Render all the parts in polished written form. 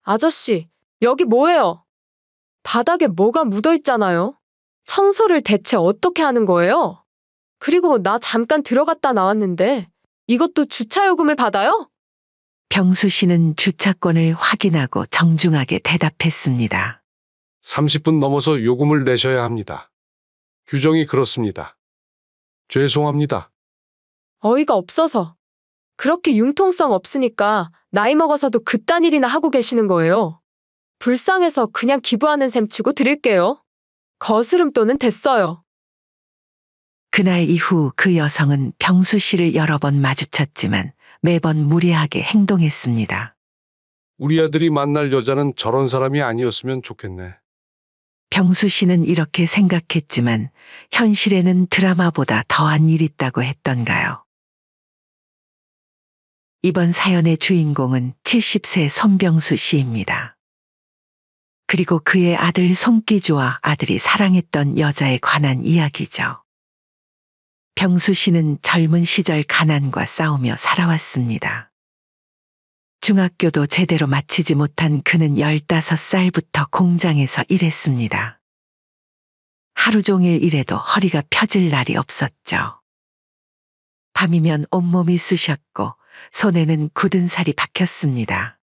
아저씨, 여기 뭐예요? 바닥에 뭐가 묻어 있잖아요. 청소를 대체 어떻게 하는 거예요? 그리고 나 잠깐 들어갔다 나왔는데 이것도 주차요금을 받아요? 병수 씨는 주차권을 확인하고 정중하게 대답했습니다. 30분 넘어서 요금을 내셔야 합니다. 규정이 그렇습니다. 죄송합니다. 어이가 없어서. 그렇게 융통성 없으니까 나이 먹어서도 그딴 일이나 하고 계시는 거예요. 불쌍해서 그냥 기부하는 셈 치고 드릴게요. 거스름돈은 됐어요. 그날 이후 그 여성은 병수 씨를 여러 번 마주쳤지만 매번 무례하게 행동했습니다. 우리 아들이 만날 여자는 저런 사람이 아니었으면 좋겠네. 병수 씨는 이렇게 생각했지만 현실에는 드라마보다 더한 일이 있다고 했던가요. 이번 사연의 주인공은 70세 손병수 씨입니다. 그리고 그의 아들 손기주와 아들이 사랑했던 여자에 관한 이야기죠. 병수 씨는 젊은 시절 가난과 싸우며 살아왔습니다. 중학교도 제대로 마치지 못한 그는 15살부터 공장에서 일했습니다. 하루 종일 일해도 허리가 펴질 날이 없었죠. 밤이면 온몸이 쑤셨고 손에는 굳은 살이 박혔습니다.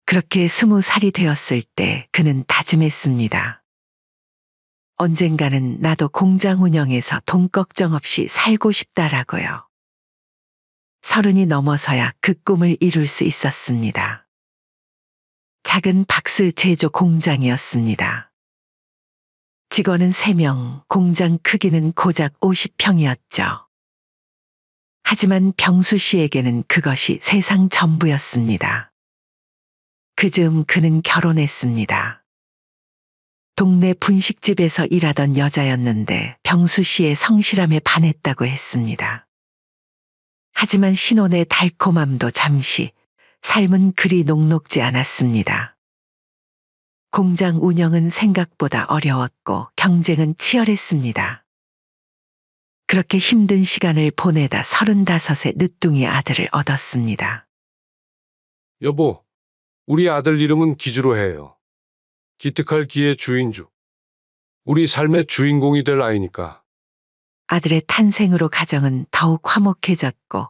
그렇게 20살이 되었을 때 그는 다짐했습니다. 언젠가는 나도 공장 운영에서 돈 걱정 없이 살고 싶다라고요. 30이 넘어서야 그 꿈을 이룰 수 있었습니다. 작은 박스 제조 공장이었습니다. 직원은 3명, 공장 크기는 고작 50평이었죠. 하지만 병수 씨에게는 그것이 세상 전부였습니다. 그즈음 그는 결혼했습니다. 동네 분식집에서 일하던 여자였는데 병수 씨의 성실함에 반했다고 했습니다. 하지만 신혼의 달콤함도 잠시, 삶은 그리 녹록지 않았습니다. 공장 운영은 생각보다 어려웠고 경쟁은 치열했습니다. 그렇게 힘든 시간을 보내다 35의 늦둥이 아들을 얻었습니다. 여보, 우리 아들 이름은 기주로 해요. 기특할 기의 주인주. 우리 삶의 주인공이 될 아이니까. 아들의 탄생으로 가정은 더욱 화목해졌고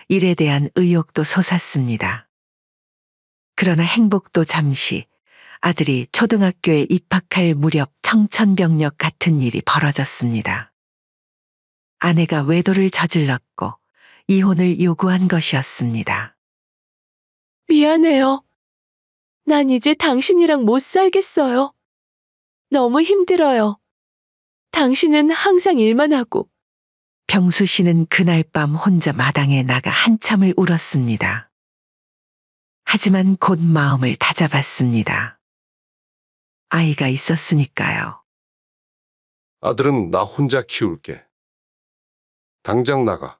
일에 대한 의욕도 솟았습니다. 그러나 행복도 잠시, 아들이 초등학교에 입학할 무렵 청천벽력 같은 일이 벌어졌습니다. 아내가 외도를 저질렀고 이혼을 요구한 것이었습니다. 미안해요. 난 이제 당신이랑 못 살겠어요. 너무 힘들어요. 당신은 항상 일만 하고. 병수 씨는 그날 밤 혼자 마당에 나가 한참을 울었습니다. 하지만 곧 마음을 다잡았습니다. 아이가 있었으니까요. 아들은 나 혼자 키울게. 당장 나가.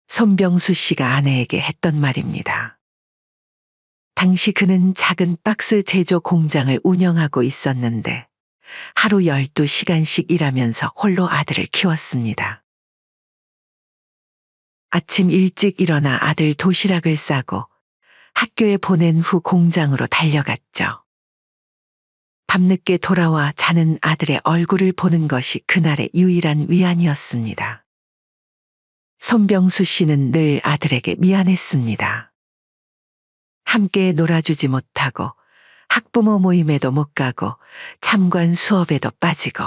손병수 씨가 아내에게 했던 말입니다. 당시 그는 작은 박스 제조 공장을 운영하고 있었는데 하루 12시간씩 일하면서 홀로 아들을 키웠습니다. 아침 일찍 일어나 아들 도시락을 싸고 학교에 보낸 후 공장으로 달려갔죠. 밤늦게 돌아와 자는 아들의 얼굴을 보는 것이 그날의 유일한 위안이었습니다. 손병수 씨는 늘 아들에게 미안했습니다. 함께 놀아주지 못하고 학부모 모임에도 못 가고 참관 수업에도 빠지고.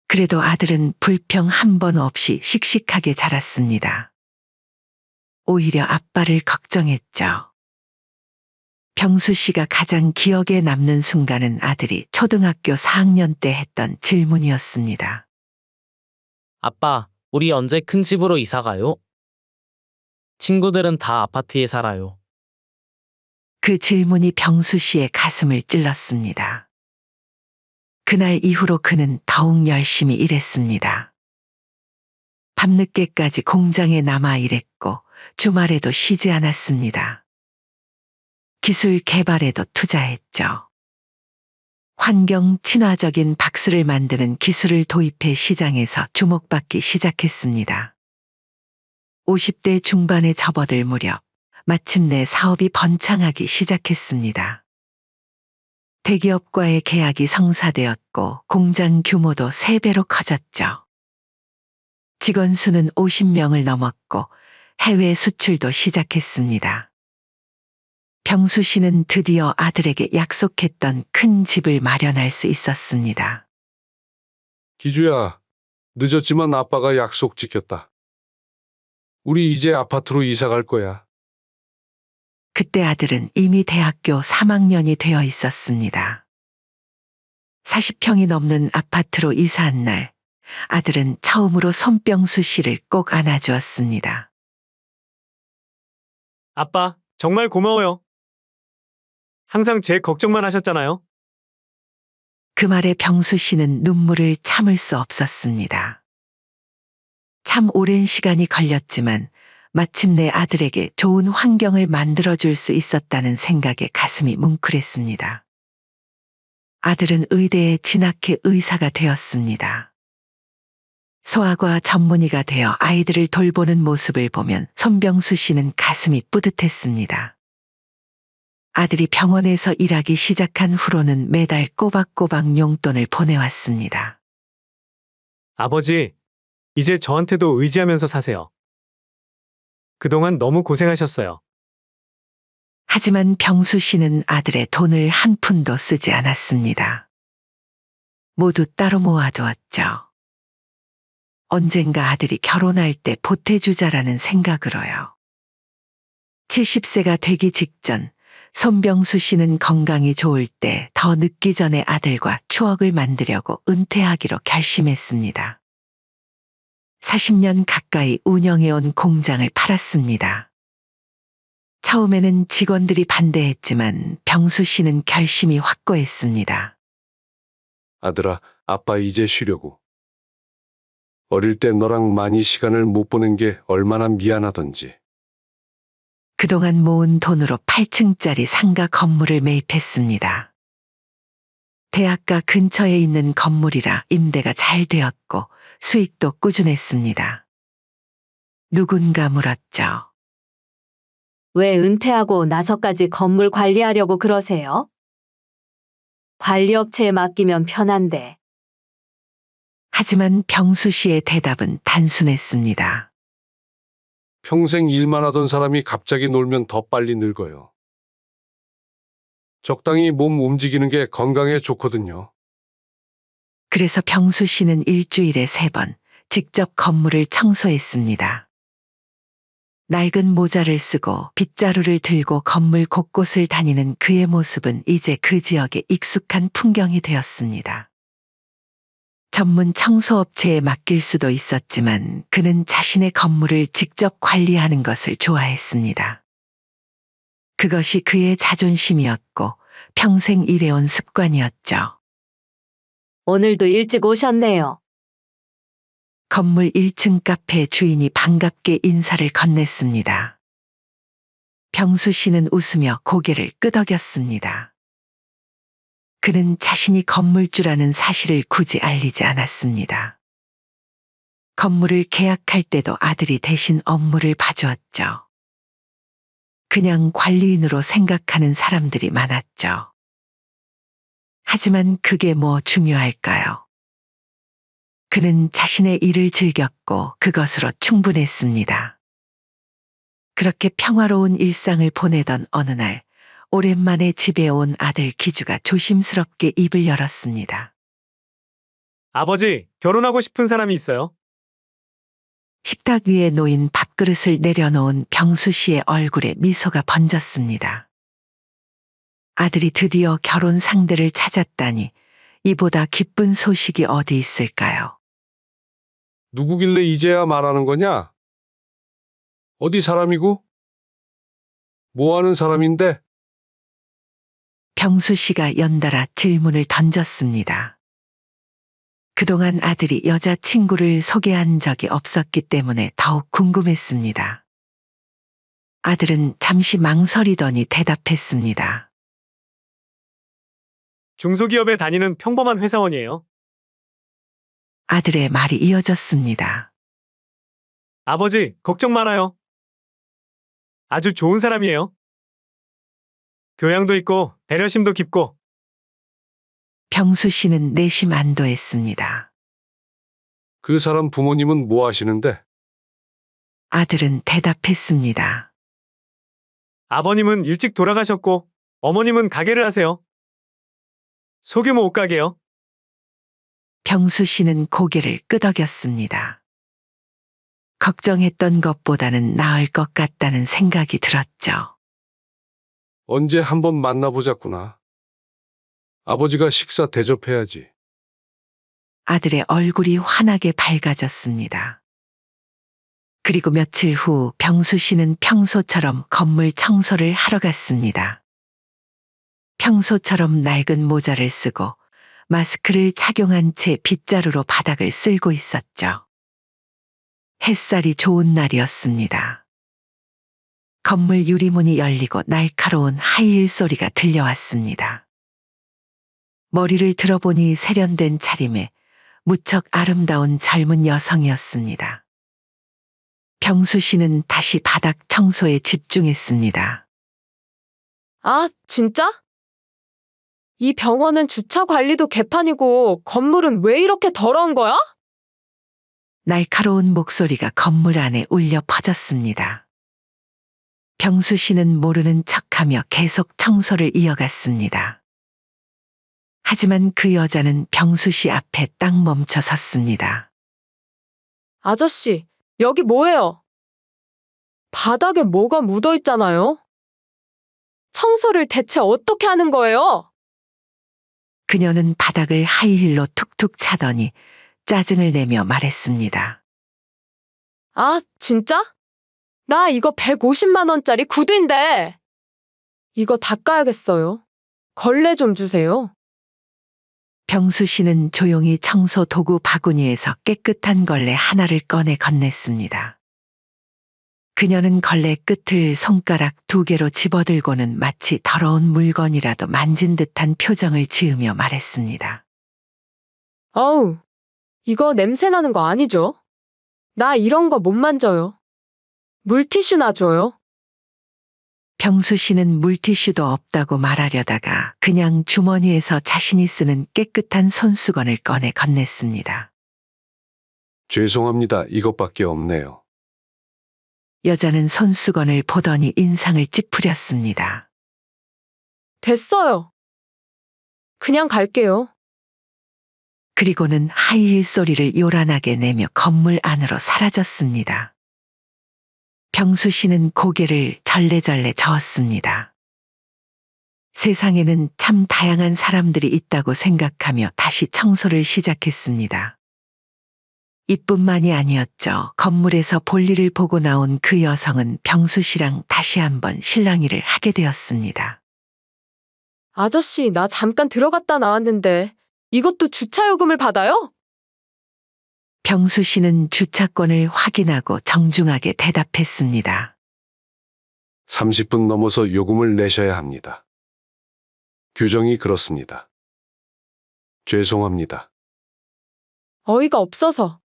그래도 아들은 불평 한 번 없이 씩씩하게 자랐습니다. 오히려 아빠를 걱정했죠. 병수 씨가 가장 기억에 남는 순간은 아들이 초등학교 4학년 때 했던 질문이었습니다. 아빠, 우리 언제 큰 집으로 이사 가요? 친구들은 다 아파트에 살아요. 그 질문이 병수 씨의 가슴을 찔렀습니다. 그날 이후로 그는 더욱 열심히 일했습니다. 밤늦게까지 공장에 남아 일했고 주말에도 쉬지 않았습니다. 기술 개발에도 투자했죠. 환경 친화적인 박스를 만드는 기술을 도입해 시장에서 주목받기 시작했습니다. 50대 중반에 접어들 무렵 마침내 사업이 번창하기 시작했습니다. 대기업과의 계약이 성사되었고 공장 규모도 3배로 커졌죠. 직원 수는 50명을 넘었고 해외 수출도 시작했습니다. 병수 씨는 드디어 아들에게 약속했던 큰 집을 마련할 수 있었습니다. 기주야, 늦었지만 아빠가 약속 지켰다. 우리 이제 아파트로 이사 갈 거야. 그때 아들은 이미 대학교 3학년이 되어 있었습니다. 40평이 넘는 아파트로 이사한 날, 아들은 처음으로 손병수 씨를 꼭 안아주었습니다. 아빠, 정말 고마워요. 항상 제 걱정만 하셨잖아요. 그 말에 병수 씨는 눈물을 참을 수 없었습니다. 참 오랜 시간이 걸렸지만 마침내 아들에게 좋은 환경을 만들어줄 수 있었다는 생각에 가슴이 뭉클했습니다. 아들은 의대에 진학해 의사가 되었습니다. 소아과 전문의가 되어 아이들을 돌보는 모습을 보면 손병수 씨는 가슴이 뿌듯했습니다. 아들이 병원에서 일하기 시작한 후로는 매달 꼬박꼬박 용돈을 보내왔습니다. 아버지, 이제 저한테도 의지하면서 사세요. 그동안 너무 고생하셨어요. 하지만 병수 씨는 아들의 돈을 한 푼도 쓰지 않았습니다. 모두 따로 모아두었죠. 언젠가 아들이 결혼할 때 보태주자라는 생각으로요. 70세가 되기 직전 손병수 씨는 건강이 좋을 때 더 늦기 전에 아들과 추억을 만들려고 은퇴하기로 결심했습니다. 40년 가까이 운영해온 공장을 팔았습니다. 처음에는 직원들이 반대했지만 병수 씨는 결심이 확고했습니다. 아들아, 아빠 이제 쉬려고. 어릴 때 너랑 많이 시간을 못 보낸 게 얼마나 미안하던지. 그동안 모은 돈으로 8층짜리 상가 건물을 매입했습니다. 대학가 근처에 있는 건물이라 임대가 잘 되었고 수익도 꾸준했습니다. 누군가 물었죠. 왜 은퇴하고 나서까지 건물 관리하려고 그러세요? 관리업체에 맡기면 편한데. 하지만 병수 씨의 대답은 단순했습니다. 평생 일만 하던 사람이 갑자기 놀면 더 빨리 늙어요. 적당히 몸 움직이는 게 건강에 좋거든요. 그래서 병수 씨는 일주일에 3번 직접 건물을 청소했습니다. 낡은 모자를 쓰고 빗자루를 들고 건물 곳곳을 다니는 그의 모습은 이제 그 지역의 익숙한 풍경이 되었습니다. 전문 청소업체에 맡길 수도 있었지만 그는 자신의 건물을 직접 관리하는 것을 좋아했습니다. 그것이 그의 자존심이었고 평생 일해온 습관이었죠. 오늘도 일찍 오셨네요. 건물 1층 카페 주인이 반갑게 인사를 건넸습니다. 병수 씨는 웃으며 고개를 끄덕였습니다. 그는 자신이 건물주라는 사실을 굳이 알리지 않았습니다. 건물을 계약할 때도 아들이 대신 업무를 봐주었죠. 그냥 관리인으로 생각하는 사람들이 많았죠. 하지만 그게 뭐 중요할까요? 그는 자신의 일을 즐겼고 그것으로 충분했습니다. 그렇게 평화로운 일상을 보내던 어느 날, 오랜만에 집에 온 아들 기주가 조심스럽게 입을 열었습니다. 아버지, 결혼하고 싶은 사람이 있어요. 식탁 위에 놓인 밥그릇을 내려놓은 병수 씨의 얼굴에 미소가 번졌습니다. 아들이 드디어 결혼 상대를 찾았다니 이보다 기쁜 소식이 어디 있을까요? 누구길래 이제야 말하는 거냐? 어디 사람이고? 뭐 하는 사람인데? 병수 씨가 연달아 질문을 던졌습니다. 그동안 아들이 여자친구를 소개한 적이 없었기 때문에 더욱 궁금했습니다. 아들은 잠시 망설이더니 대답했습니다. 중소기업에 다니는 평범한 회사원이에요. 아들의 말이 이어졌습니다. 아버지, 걱정 말아요. 아주 좋은 사람이에요. 교양도 있고 배려심도 깊고. 병수 씨는 내심 안도했습니다. 그 사람 부모님은 뭐 하시는데? 아들은 대답했습니다. 아버님은 일찍 돌아가셨고 어머님은 가게를 하세요. 소규모 옷가게요. 병수 씨는 고개를 끄덕였습니다. 걱정했던 것보다는 나을 것 같다는 생각이 들었죠. 언제 한번 만나보자꾸나. 아버지가 식사 대접해야지. 아들의 얼굴이 환하게 밝아졌습니다. 그리고 며칠 후 병수 씨는 평소처럼 건물 청소를 하러 갔습니다. 평소처럼 낡은 모자를 쓰고 마스크를 착용한 채 빗자루로 바닥을 쓸고 있었죠. 햇살이 좋은 날이었습니다. 건물 유리문이 열리고 날카로운 하이힐 소리가 들려왔습니다. 머리를 들어보니 세련된 차림에 무척 아름다운 젊은 여성이었습니다. 병수 씨는 다시 바닥 청소에 집중했습니다. 아, 진짜? 이 병원은 주차 관리도 개판이고 건물은 왜 이렇게 더러운 거야? 날카로운 목소리가 건물 안에 울려 퍼졌습니다. 병수 씨는 모르는 척하며 계속 청소를 이어갔습니다. 하지만 그 여자는 병수 씨 앞에 딱 멈춰 섰습니다. 아저씨, 여기 뭐예요? 바닥에 뭐가 묻어 있잖아요? 청소를 대체 어떻게 하는 거예요? 그녀는 바닥을 하이힐로 툭툭 차더니 짜증을 내며 말했습니다. 아, 진짜? 나 이거 150만 원짜리 구두인데. 이거 닦아야겠어요. 걸레 좀 주세요. 병수 씨는 조용히 청소 도구 바구니에서 깨끗한 걸레 하나를 꺼내 건넸습니다. 그녀는 걸레 끝을 손가락 2개로 집어들고는 마치 더러운 물건이라도 만진 듯한 표정을 지으며 말했습니다. 어우, 이거 냄새 나는 거 아니죠? 나 이런 거 못 만져요. 물티슈나 줘요. 병수 씨는 물티슈도 없다고 말하려다가 그냥 주머니에서 자신이 쓰는 깨끗한 손수건을 꺼내 건넸습니다. 죄송합니다. 이것밖에 없네요. 여자는 손수건을 보더니 인상을 찌푸렸습니다. 됐어요. 그냥 갈게요. 그리고는 하이힐 소리를 요란하게 내며 건물 안으로 사라졌습니다. 병수 씨는 고개를 절레절레 저었습니다. 세상에는 참 다양한 사람들이 있다고 생각하며 다시 청소를 시작했습니다. 이뿐만이 아니었죠. 건물에서 볼일을 보고 나온 그 여성은 병수 씨랑 다시 한번 실랑이를 하게 되었습니다. 아저씨, 나 잠깐 들어갔다 나왔는데 이것도 주차요금을 받아요? 병수 씨는 주차권을 확인하고 정중하게 대답했습니다. 30분 넘어서 요금을 내셔야 합니다. 규정이 그렇습니다. 죄송합니다. 어이가 없어서.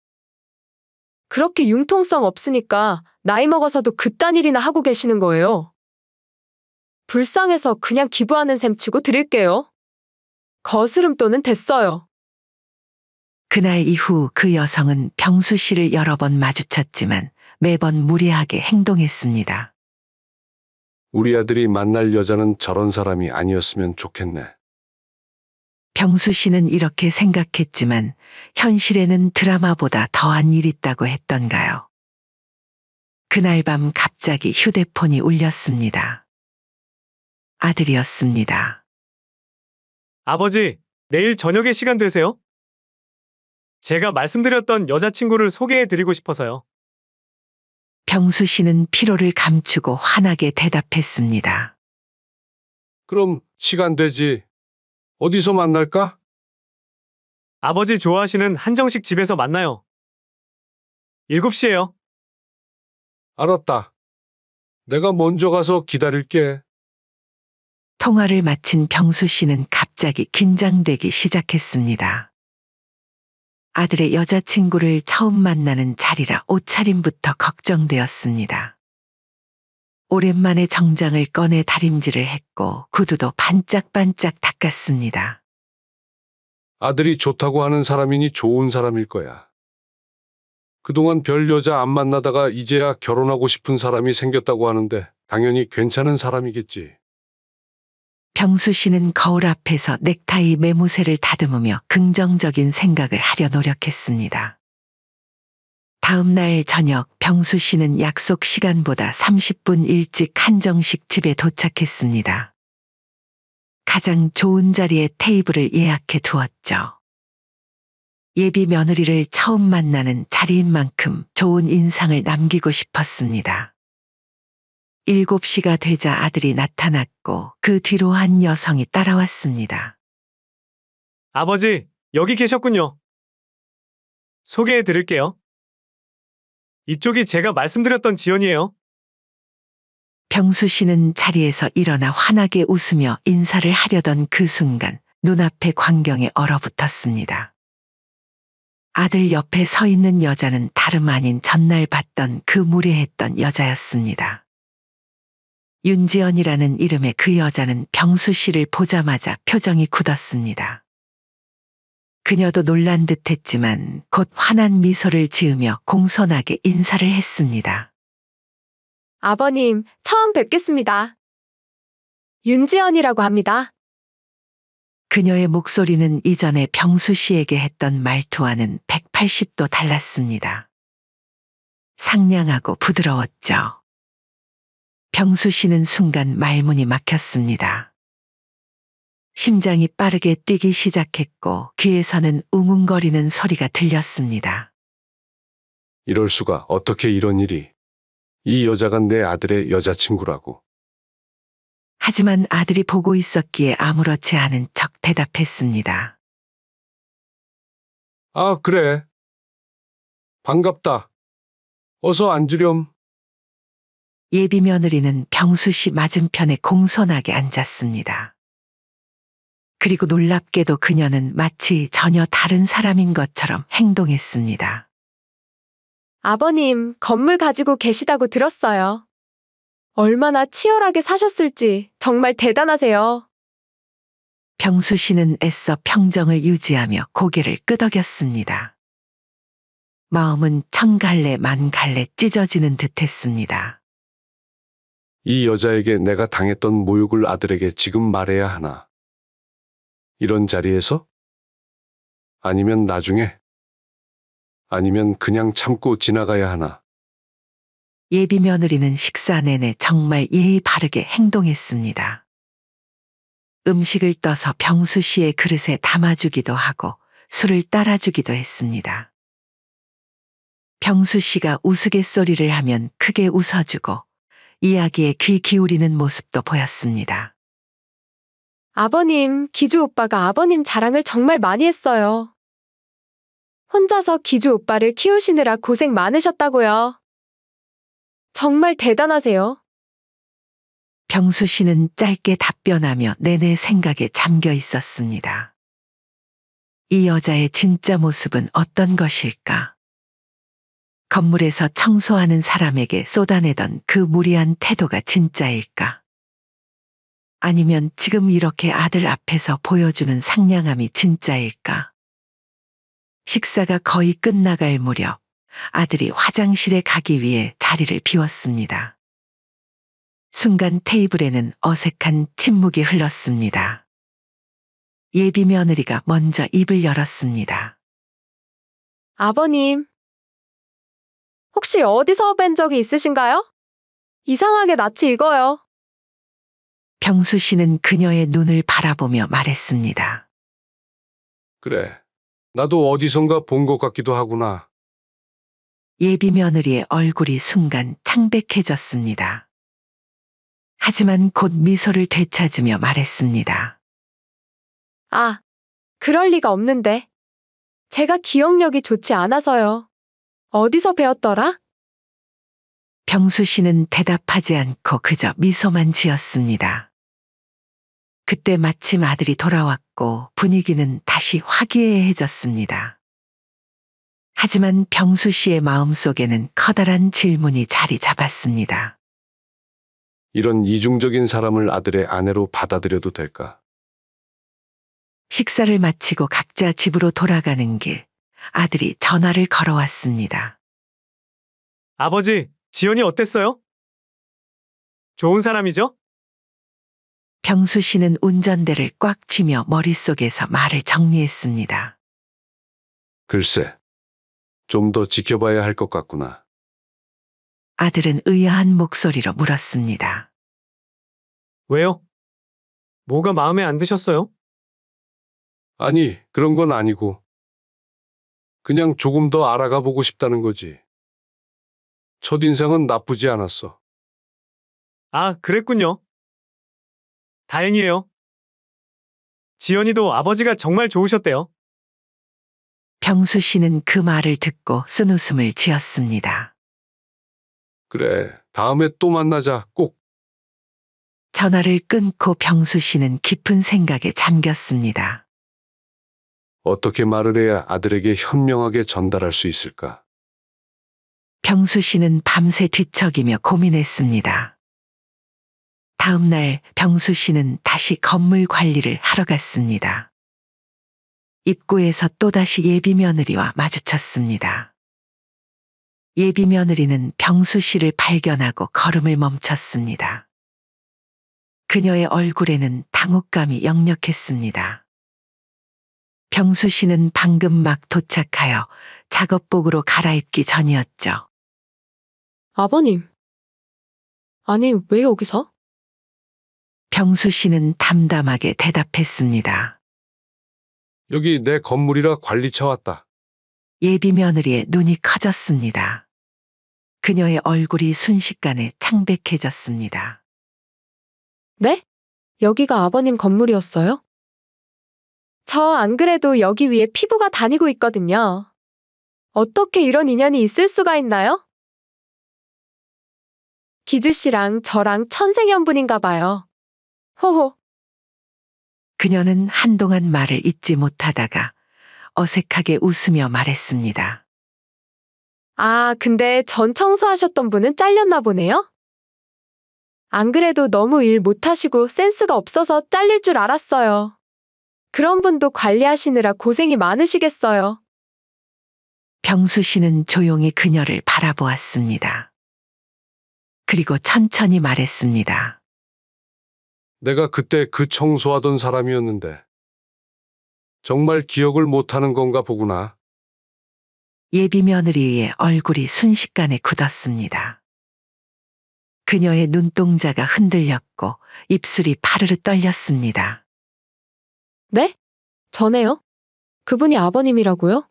그렇게 융통성 없으니까 나이 먹어서도 그딴 일이나 하고 계시는 거예요. 불쌍해서 그냥 기부하는 셈 치고 드릴게요. 거스름돈은 됐어요. 그날 이후 그 여성은 병수 씨를 여러 번 마주쳤지만 매번 무례하게 행동했습니다. 우리 아들이 만날 여자는 저런 사람이 아니었으면 좋겠네. 병수 씨는 이렇게 생각했지만 현실에는 드라마보다 더한 일이 있다고 했던가요? 그날 밤 갑자기 휴대폰이 울렸습니다. 아들이었습니다. 아버지, 내일 저녁에 시간 되세요? 제가 말씀드렸던 여자친구를 소개해드리고 싶어서요. 병수 씨는 피로를 감추고 환하게 대답했습니다. 그럼 시간 되지. 어디서 만날까? 아버지 좋아하시는 한정식 집에서 만나요. 7시에요. 알았다. 내가 먼저 가서 기다릴게. 통화를 마친 병수 씨는 갑자기 긴장되기 시작했습니다. 아들의 여자친구를 처음 만나는 자리라 옷차림부터 걱정되었습니다. 오랜만에 정장을 꺼내 다림질을 했고 구두도 반짝반짝 닦았습니다. 아들이 좋다고 하는 사람이니 좋은 사람일 거야. 그동안 별 여자 안 만나다가 이제야 결혼하고 싶은 사람이 생겼다고 하는데 당연히 괜찮은 사람이겠지. 병수 씨는 거울 앞에서 넥타이 매무새를 다듬으며 긍정적인 생각을 하려 노력했습니다. 다음 날 저녁 병수 씨는 약속 시간보다 30분 일찍 한정식 집에 도착했습니다. 가장 좋은 자리에 테이블을 예약해 두었죠. 예비 며느리를 처음 만나는 자리인 만큼 좋은 인상을 남기고 싶었습니다. 7시가 되자 아들이 나타났고 그 뒤로 한 여성이 따라왔습니다. 아버지, 여기 계셨군요. 소개해 드릴게요. 이쪽이 제가 말씀드렸던 지연이에요. 병수 씨는 자리에서 일어나 환하게 웃으며 인사를 하려던 그 순간 눈앞의 광경에 얼어붙었습니다. 아들 옆에 서 있는 여자는 다름 아닌 전날 봤던 그 무례했던 여자였습니다. 윤지연이라는 이름의 그 여자는 병수 씨를 보자마자 표정이 굳었습니다. 그녀도 놀란 듯했지만 곧 환한 미소를 지으며 공손하게 인사를 했습니다. 아버님, 처음 뵙겠습니다. 윤지연이라고 합니다. 그녀의 목소리는 이전에 병수 씨에게 했던 말투와는 180도 달랐습니다. 상냥하고 부드러웠죠. 병수 씨는 순간 말문이 막혔습니다. 심장이 빠르게 뛰기 시작했고 귀에서는 웅웅거리는 소리가 들렸습니다. 이럴 수가 어떻게 이런 일이. 이 여자가 내 아들의 여자친구라고. 하지만 아들이 보고 있었기에 아무렇지 않은 척 대답했습니다. 아, 그래. 반갑다. 어서 앉으렴. 예비 며느리는 병수 씨 맞은편에 공손하게 앉았습니다. 그리고 놀랍게도 그녀는 마치 전혀 다른 사람인 것처럼 행동했습니다. 아버님, 건물 가지고 계시다고 들었어요. 얼마나 치열하게 사셨을지 정말 대단하세요. 병수 씨는 애써 평정을 유지하며 고개를 끄덕였습니다. 마음은 천갈래 만갈래 찢어지는 듯했습니다. 이 여자에게 내가 당했던 모욕을 아들에게 지금 말해야 하나. 이런 자리에서? 아니면 나중에? 아니면 그냥 참고 지나가야 하나. 예비 며느리는 식사 내내 정말 예의 바르게 행동했습니다. 음식을 떠서 병수 씨의 그릇에 담아주기도 하고 술을 따라주기도 했습니다. 병수 씨가 우스갯소리를 하면 크게 웃어주고 이야기에 귀 기울이는 모습도 보였습니다. 아버님, 기주 오빠가 아버님 자랑을 정말 많이 했어요. 혼자서 기주 오빠를 키우시느라 고생 많으셨다고요. 정말 대단하세요. 병수 씨는 짧게 답변하며 내내 생각에 잠겨 있었습니다. 이 여자의 진짜 모습은 어떤 것일까? 건물에서 청소하는 사람에게 쏟아내던 그 무리한 태도가 진짜일까? 아니면 지금 이렇게 아들 앞에서 보여주는 상냥함이 진짜일까? 식사가 거의 끝나갈 무렵 아들이 화장실에 가기 위해 자리를 비웠습니다. 순간 테이블에는 어색한 침묵이 흘렀습니다. 예비 며느리가 먼저 입을 열었습니다. 아버님, 혹시 어디서 뵌 적이 있으신가요? 이상하게 낯이 익어요. 병수 씨는 그녀의 눈을 바라보며 말했습니다. 그래. 나도 어디선가 본 것 같기도 하구나. 예비 며느리의 얼굴이 순간 창백해졌습니다. 하지만 곧 미소를 되찾으며 말했습니다. 아, 그럴 리가 없는데. 제가 기억력이 좋지 않아서요. 어디서 배웠더라? 병수 씨는 대답하지 않고 그저 미소만 지었습니다. 그때 마침 아들이 돌아왔고 분위기는 다시 화기애애해졌습니다. 하지만 병수 씨의 마음속에는 커다란 질문이 자리 잡았습니다. 이런 이중적인 사람을 아들의 아내로 받아들여도 될까? 식사를 마치고 각자 집으로 돌아가는 길, 아들이 전화를 걸어왔습니다. 아버지, 지연이 어땠어요? 좋은 사람이죠? 병수 씨는 운전대를 꽉 쥐며 머릿속에서 말을 정리했습니다. 글쎄, 좀 더 지켜봐야 할 것 같구나. 아들은 의아한 목소리로 물었습니다. 왜요? 뭐가 마음에 안 드셨어요? 아니, 그런 건 아니고. 그냥 조금 더 알아가 보고 싶다는 거지. 첫인상은 나쁘지 않았어. 아, 그랬군요. 다행이에요. 지연이도 아버지가 정말 좋으셨대요. 병수 씨는 그 말을 듣고 쓴웃음을 지었습니다. 그래, 다음에 또 만나자, 꼭. 전화를 끊고 병수 씨는 깊은 생각에 잠겼습니다. 어떻게 말을 해야 아들에게 현명하게 전달할 수 있을까? 병수 씨는 밤새 뒤척이며 고민했습니다. 다음 날 병수 씨는 다시 건물 관리를 하러 갔습니다. 입구에서 또다시 예비 며느리와 마주쳤습니다. 예비 며느리는 병수 씨를 발견하고 걸음을 멈췄습니다. 그녀의 얼굴에는 당혹감이 역력했습니다. 병수 씨는 방금 막 도착하여 작업복으로 갈아입기 전이었죠. 아버님. 아니, 왜 여기서? 병수 씨는 담담하게 대답했습니다. 여기 내 건물이라 관리차 왔다. 예비 며느리의 눈이 커졌습니다. 그녀의 얼굴이 순식간에 창백해졌습니다. 네? 여기가 아버님 건물이었어요? 저 안 그래도 여기 위에 피부가 다니고 있거든요. 어떻게 이런 인연이 있을 수가 있나요? 기주 씨랑 저랑 천생연분인가 봐요. 호호. 그녀는 한동안 말을 잇지 못하다가 어색하게 웃으며 말했습니다. 아, 근데 전 청소하셨던 분은 잘렸나 보네요? 안 그래도 너무 일 못하시고 센스가 없어서 잘릴 줄 알았어요. 그런 분도 관리하시느라 고생이 많으시겠어요. 병수 씨는 조용히 그녀를 바라보았습니다. 그리고 천천히 말했습니다. 내가 그때 그 청소하던 사람이었는데. 정말 기억을 못하는 건가 보구나. 예비 며느리의 얼굴이 순식간에 굳었습니다. 그녀의 눈동자가 흔들렸고 입술이 파르르 떨렸습니다. 네? 전에요? 그분이 아버님이라고요?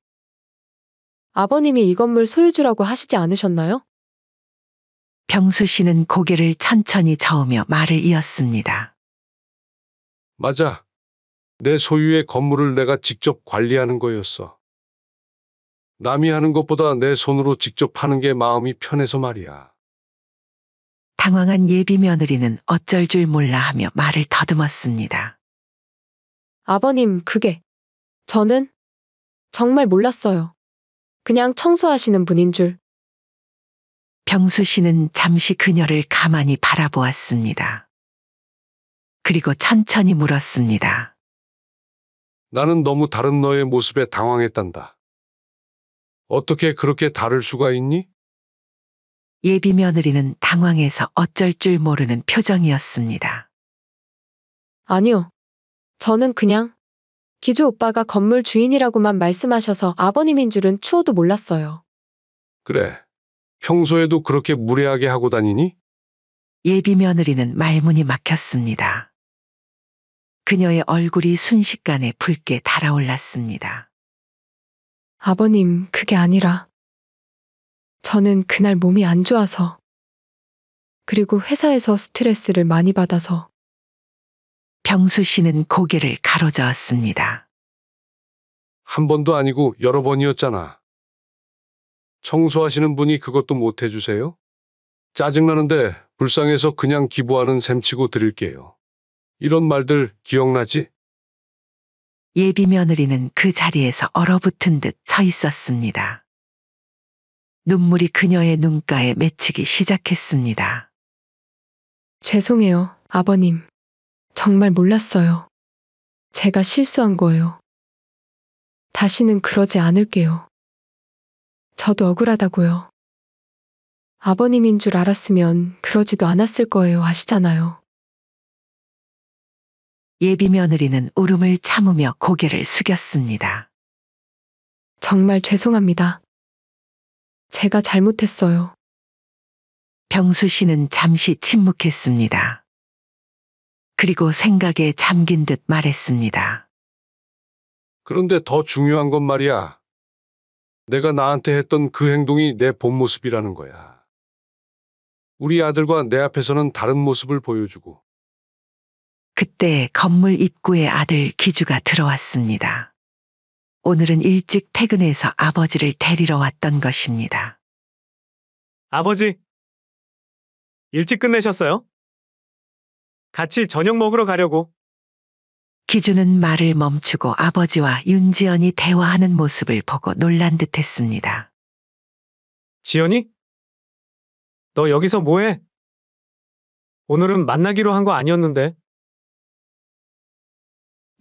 아버님이 이 건물 소유주라고 하시지 않으셨나요? 병수 씨는 고개를 천천히 저으며 말을 이었습니다. 맞아. 내 소유의 건물을 내가 직접 관리하는 거였어. 남이 하는 것보다 내 손으로 직접 하는 게 마음이 편해서 말이야. 당황한 예비 며느리는 어쩔 줄 몰라 하며 말을 더듬었습니다. 아버님, 저는 정말 몰랐어요. 그냥 청소하시는 분인 줄. 병수 씨는 잠시 그녀를 가만히 바라보았습니다. 그리고 천천히 물었습니다. 나는 너무 다른 너의 모습에 당황했단다. 어떻게 그렇게 다를 수가 있니? 예비 며느리는 당황해서 어쩔 줄 모르는 표정이었습니다. 아니요. 저는 그냥 기주 오빠가 건물 주인이라고만 말씀하셔서 아버님인 줄은 추호도 몰랐어요. 그래. 평소에도 그렇게 무례하게 하고 다니니? 예비 며느리는 말문이 막혔습니다. 그녀의 얼굴이 순식간에 붉게 달아올랐습니다. 아버님, 그게 아니라 저는 그날 몸이 안 좋아서 그리고 회사에서 스트레스를 많이 받아서 병수 씨는 고개를 가로저었습니다. 한 번도 아니고 여러 번이었잖아. 청소하시는 분이 그것도 못 해주세요? 짜증나는데 불쌍해서 그냥 기부하는 셈치고 드릴게요. 이런 말들 기억나지? 예비 며느리는 그 자리에서 얼어붙은 듯 서 있었습니다. 눈물이 그녀의 눈가에 맺히기 시작했습니다. 죄송해요, 아버님. 정말 몰랐어요. 제가 실수한 거예요. 다시는 그러지 않을게요. 저도 억울하다고요. 아버님인 줄 알았으면 그러지도 않았을 거예요, 아시잖아요. 예비 며느리는 울음을 참으며 고개를 숙였습니다. 정말 죄송합니다. 제가 잘못했어요. 병수 씨는 잠시 침묵했습니다. 그리고 생각에 잠긴 듯 말했습니다. 그런데 더 중요한 건 말이야. 내가 나한테 했던 그 행동이 내 본 모습이라는 거야. 우리 아들과 내 앞에서는 다른 모습을 보여주고, 그때 건물 입구에 아들 기주가 들어왔습니다. 오늘은 일찍 퇴근해서 아버지를 데리러 왔던 것입니다. 아버지, 일찍 끝내셨어요? 같이 저녁 먹으러 가려고. 기주는 말을 멈추고 아버지와 윤지연이 대화하는 모습을 보고 놀란 듯 했습니다. 지연이? 너 여기서 뭐해? 오늘은 만나기로 한 거 아니었는데.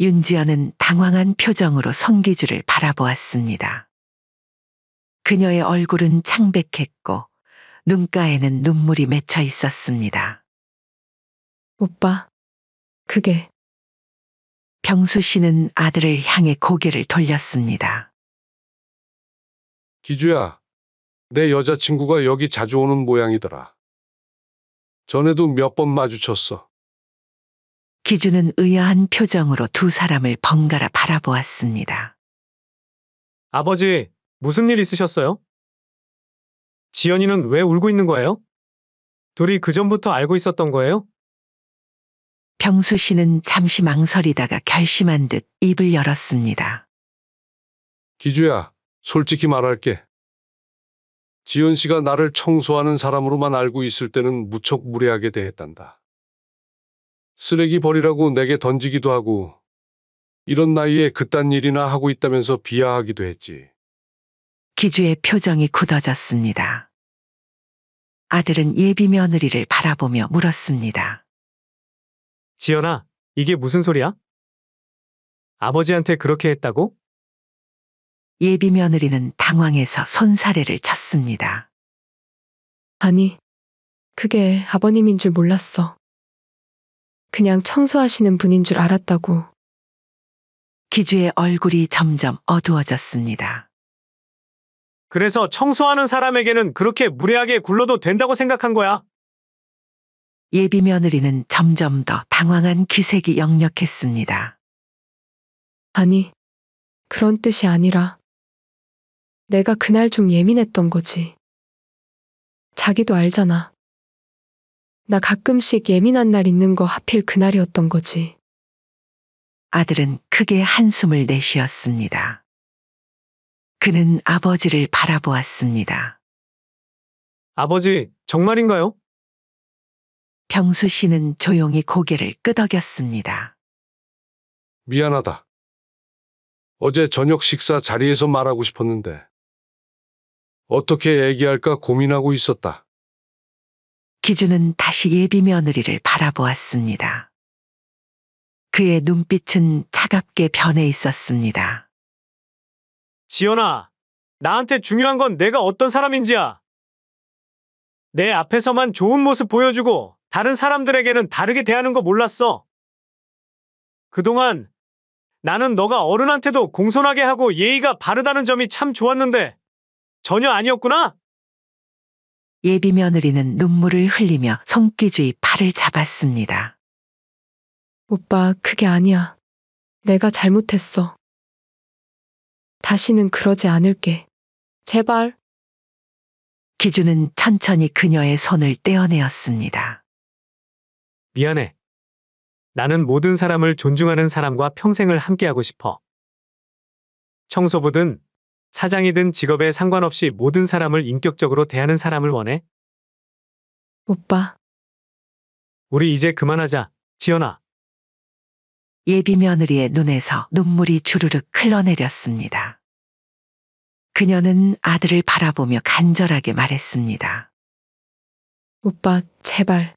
윤지연은 당황한 표정으로 손기주를 바라보았습니다. 그녀의 얼굴은 창백했고 눈가에는 눈물이 맺혀 있었습니다. 오빠, 그게 병수 씨는 아들을 향해 고개를 돌렸습니다. 기주야, 내 여자친구가 여기 자주 오는 모양이더라. 전에도 몇 번 마주쳤어. 기주는 의아한 표정으로 두 사람을 번갈아 바라보았습니다. 아버지, 무슨 일 있으셨어요? 지연이는 왜 울고 있는 거예요? 둘이 그전부터 알고 있었던 거예요? 병수 씨는 잠시 망설이다가 결심한 듯 입을 열었습니다. 기주야, 솔직히 말할게. 지연 씨가 나를 청소하는 사람으로만 알고 있을 때는 무척 무례하게 대했단다. 쓰레기 버리라고 내게 던지기도 하고, 이런 나이에 그딴 일이나 하고 있다면서 비하하기도 했지. 기주의 표정이 굳어졌습니다. 아들은 예비 며느리를 바라보며 물었습니다. 지연아, 이게 무슨 소리야? 아버지한테 그렇게 했다고? 예비 며느리는 당황해서 손사래를 쳤습니다. 아니, 그게 아버님인 줄 몰랐어. 그냥 청소하시는 분인 줄 알았다고. 기주의 얼굴이 점점 어두워졌습니다. 그래서 청소하는 사람에게는 그렇게 무례하게 굴러도 된다고 생각한 거야. 예비 며느리는 점점 더 당황한 기색이 역력했습니다. 아니, 그런 뜻이 아니라 내가 그날 좀 예민했던 거지. 자기도 알잖아. 나 가끔씩 예민한 날 있는 거 하필 그날이었던 거지. 아들은 크게 한숨을 내쉬었습니다. 그는 아버지를 바라보았습니다. 아버지, 정말인가요? 병수 씨는 조용히 고개를 끄덕였습니다. 미안하다. 어제 저녁 식사 자리에서 말하고 싶었는데, 어떻게 얘기할까 고민하고 있었다. 기주는 다시 예비 며느리를 바라보았습니다. 그의 눈빛은 차갑게 변해 있었습니다. 지연아, 나한테 중요한 건 내가 어떤 사람인지야. 내 앞에서만 좋은 모습 보여주고 다른 사람들에게는 다르게 대하는 거 몰랐어. 그동안 나는 너가 어른한테도 공손하게 하고 예의가 바르다는 점이 참 좋았는데 전혀 아니었구나? 예비 며느리는 눈물을 흘리며 손기주의 팔을 잡았습니다. 오빠, 그게 아니야. 내가 잘못했어. 다시는 그러지 않을게. 제발. 기주는 천천히 그녀의 손을 떼어내었습니다. 미안해. 나는 모든 사람을 존중하는 사람과 평생을 함께하고 싶어. 청소부든 사장이든 직업에 상관없이 모든 사람을 인격적으로 대하는 사람을 원해. 오빠, 우리 이제 그만하자, 지연아. 예비 며느리의 눈에서 눈물이 주르륵 흘러내렸습니다. 그녀는 아들을 바라보며 간절하게 말했습니다. 오빠, 제발.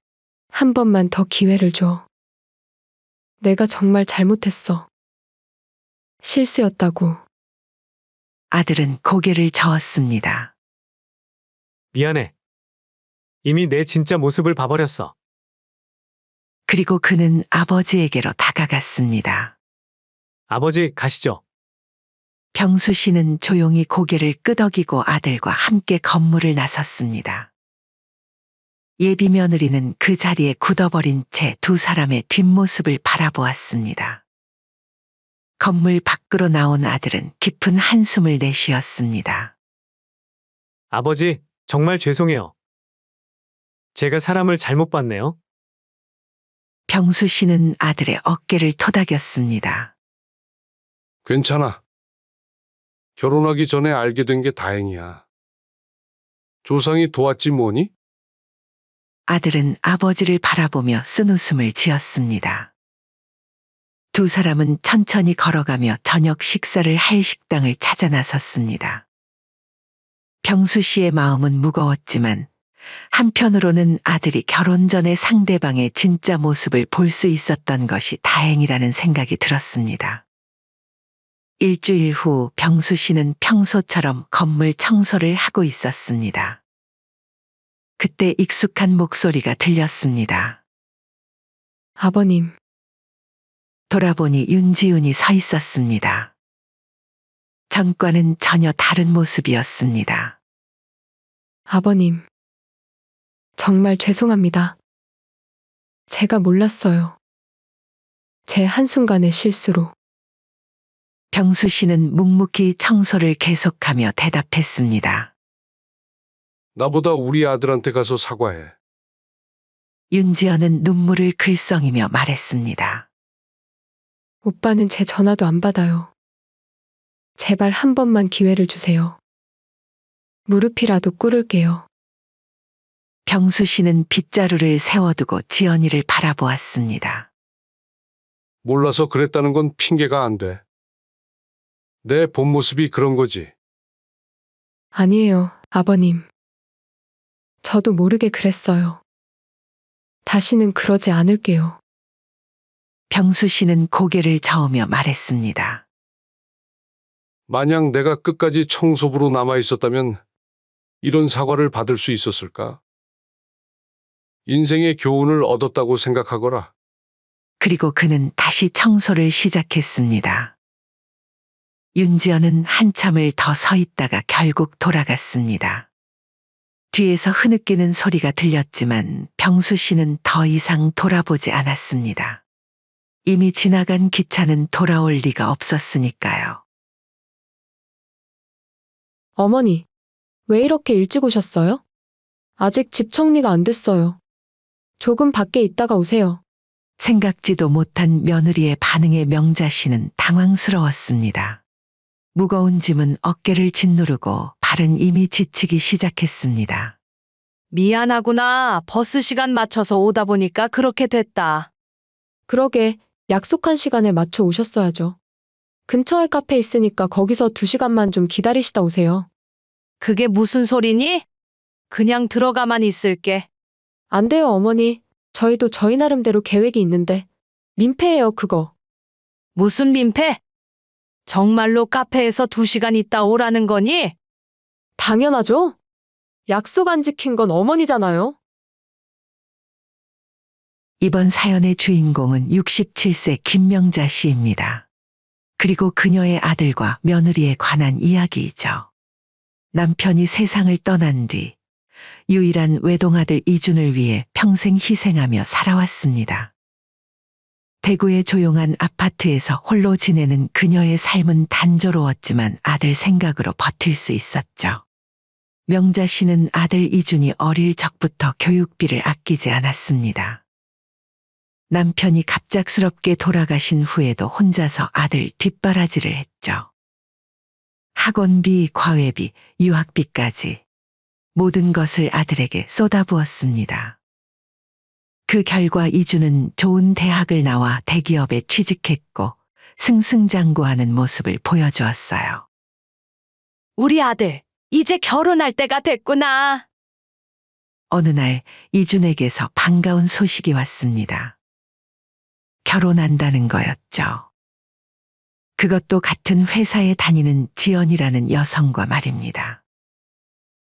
한 번만 더 기회를 줘. 내가 정말 잘못했어. 실수였다고. 아들은 고개를 저었습니다. 미안해. 이미 내 진짜 모습을 봐버렸어. 그리고 그는 아버지에게로 다가갔습니다. 아버지, 가시죠. 병수 씨는 조용히 고개를 끄덕이고 아들과 함께 건물을 나섰습니다. 예비 며느리는 그 자리에 굳어버린 채 두 사람의 뒷모습을 바라보았습니다. 건물 밖으로 나온 아들은 깊은 한숨을 내쉬었습니다. 아버지, 정말 죄송해요. 제가 사람을 잘못 봤네요. 병수 씨는 아들의 어깨를 토닥였습니다. 괜찮아. 결혼하기 전에 알게 된 게 다행이야. 조상이 도왔지 뭐니? 아들은 아버지를 바라보며 쓴웃음을 지었습니다. 두 사람은 천천히 걸어가며 저녁 식사를 할 식당을 찾아 나섰습니다. 병수 씨의 마음은 무거웠지만 한편으로는 아들이 결혼 전에 상대방의 진짜 모습을 볼 수 있었던 것이 다행이라는 생각이 들었습니다. 일주일 후 병수 씨는 평소처럼 건물 청소를 하고 있었습니다. 그때 익숙한 목소리가 들렸습니다. 아버님, 돌아보니 윤지훈이 서 있었습니다. 전과는 전혀 다른 모습이었습니다. 아버님. 정말 죄송합니다. 제가 몰랐어요. 제 한순간의 실수로. 병수 씨는 묵묵히 청소를 계속하며 대답했습니다. 나보다 우리 아들한테 가서 사과해. 윤지연은 눈물을 글썽이며 말했습니다. 오빠는 제 전화도 안 받아요. 제발 한 번만 기회를 주세요. 무릎이라도 꿇을게요. 병수 씨는 빗자루를 세워두고 지연이를 바라보았습니다. 몰라서 그랬다는 건 핑계가 안 돼. 내 본 모습이 그런 거지. 아니에요, 아버님. 저도 모르게 그랬어요. 다시는 그러지 않을게요. 병수 씨는 고개를 저으며 말했습니다. 만약 내가 끝까지 청소부로 남아 있었다면 이런 사과를 받을 수 있었을까? 인생의 교훈을 얻었다고 생각하거라. 그리고 그는 다시 청소를 시작했습니다. 윤지연은 한참을 더 서 있다가 결국 돌아갔습니다. 뒤에서 흐느끼는 소리가 들렸지만 병수 씨는 더 이상 돌아보지 않았습니다. 이미 지나간 기차는 돌아올 리가 없었으니까요. 어머니, 왜 이렇게 일찍 오셨어요? 아직 집 정리가 안 됐어요. 조금 밖에 있다가 오세요. 생각지도 못한 며느리의 반응에 명자 씨는 당황스러웠습니다. 무거운 짐은 어깨를 짓누르고 발은 이미 지치기 시작했습니다. 미안하구나. 버스 시간 맞춰서 오다 보니까 그렇게 됐다. 그러게, 약속한 시간에 맞춰 오셨어야죠. 근처에 카페 있으니까 거기서 2시간만 좀 기다리시다 오세요. 그게 무슨 소리니? 그냥 들어가만 있을게. 안 돼요, 어머니. 저희도 저희 나름대로 계획이 있는데. 민폐예요, 그거. 무슨 민폐? 정말로 카페에서 2시간 있다 오라는 거니? 당연하죠? 약속 안 지킨 건 어머니잖아요. 이번 사연의 주인공은 67세 김명자 씨입니다. 그리고 그녀의 아들과 며느리에 관한 이야기이죠. 남편이 세상을 떠난 뒤 유일한 외동아들 이준을 위해 평생 희생하며 살아왔습니다. 대구의 조용한 아파트에서 홀로 지내는 그녀의 삶은 단조로웠지만 아들 생각으로 버틸 수 있었죠. 명자 씨는 아들 이준이 어릴 적부터 교육비를 아끼지 않았습니다. 남편이 갑작스럽게 돌아가신 후에도 혼자서 아들 뒷바라지를 했죠. 학원비, 과외비, 유학비까지 모든 것을 아들에게 쏟아부었습니다. 그 결과 이준은 좋은 대학을 나와 대기업에 취직했고 승승장구하는 모습을 보여주었어요. 우리 아들, 이제 결혼할 때가 됐구나. 어느 날 이준에게서 반가운 소식이 왔습니다. 결혼한다는 거였죠. 그것도 같은 회사에 다니는 지연이라는 여성과 말입니다.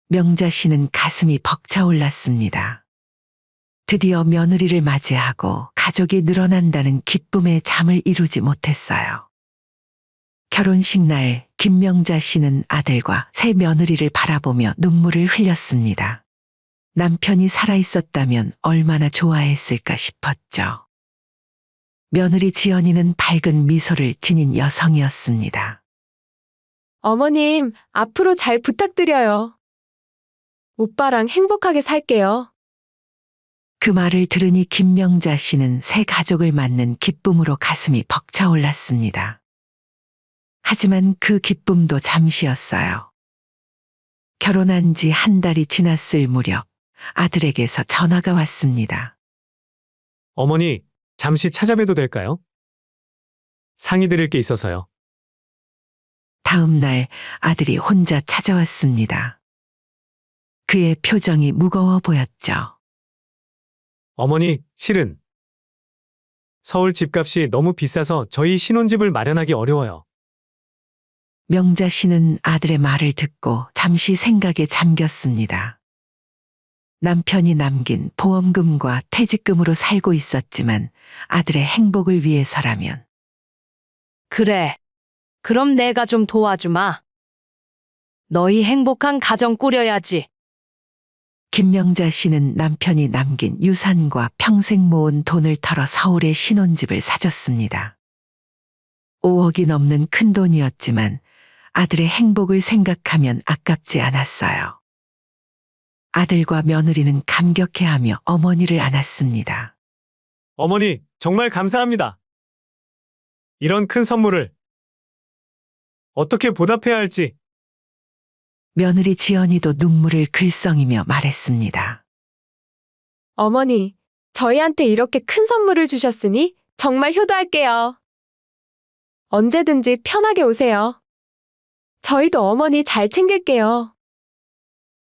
명자 씨는 가슴이 벅차올랐습니다. 드디어 며느리를 맞이하고 가족이 늘어난다는 기쁨에 잠을 이루지 못했어요. 결혼식 날 김명자 씨는 아들과 새 며느리를 바라보며 눈물을 흘렸습니다. 남편이 살아있었다면 얼마나 좋아했을까 싶었죠. 며느리 지연이는 밝은 미소를 지닌 여성이었습니다. 어머님, 앞으로 잘 부탁드려요. 오빠랑 행복하게 살게요. 그 말을 들으니 김명자 씨는 새 가족을 맞는 기쁨으로 가슴이 벅차올랐습니다. 하지만 그 기쁨도 잠시였어요. 결혼한 지 한 달이 지났을 무렵 아들에게서 전화가 왔습니다. 어머니, 잠시 찾아뵈도 될까요? 상의 드릴 게 있어서요. 다음 날 아들이 혼자 찾아왔습니다. 그의 표정이 무거워 보였죠. 어머니, 실은 서울 집값이 너무 비싸서 저희 신혼집을 마련하기 어려워요. 명자 씨는 아들의 말을 듣고 잠시 생각에 잠겼습니다. 남편이 남긴 보험금과 퇴직금으로 살고 있었지만 아들의 행복을 위해서라면 그래. 그럼 내가 좀 도와주마. 너희 행복한 가정 꾸려야지. 김명자 씨는 남편이 남긴 유산과 평생 모은 돈을 털어 서울에 신혼집을 사줬습니다. 5억이 넘는 큰 돈이었지만 아들의 행복을 생각하면 아깝지 않았어요. 아들과 며느리는 감격해하며 어머니를 안았습니다. 어머니, 정말 감사합니다. 이런 큰 선물을 어떻게 보답해야 할지. 며느리 지연이도 눈물을 글썽이며 말했습니다. 어머니, 저희한테 이렇게 큰 선물을 주셨으니 정말 효도할게요. 언제든지 편하게 오세요. 저희도 어머니 잘 챙길게요.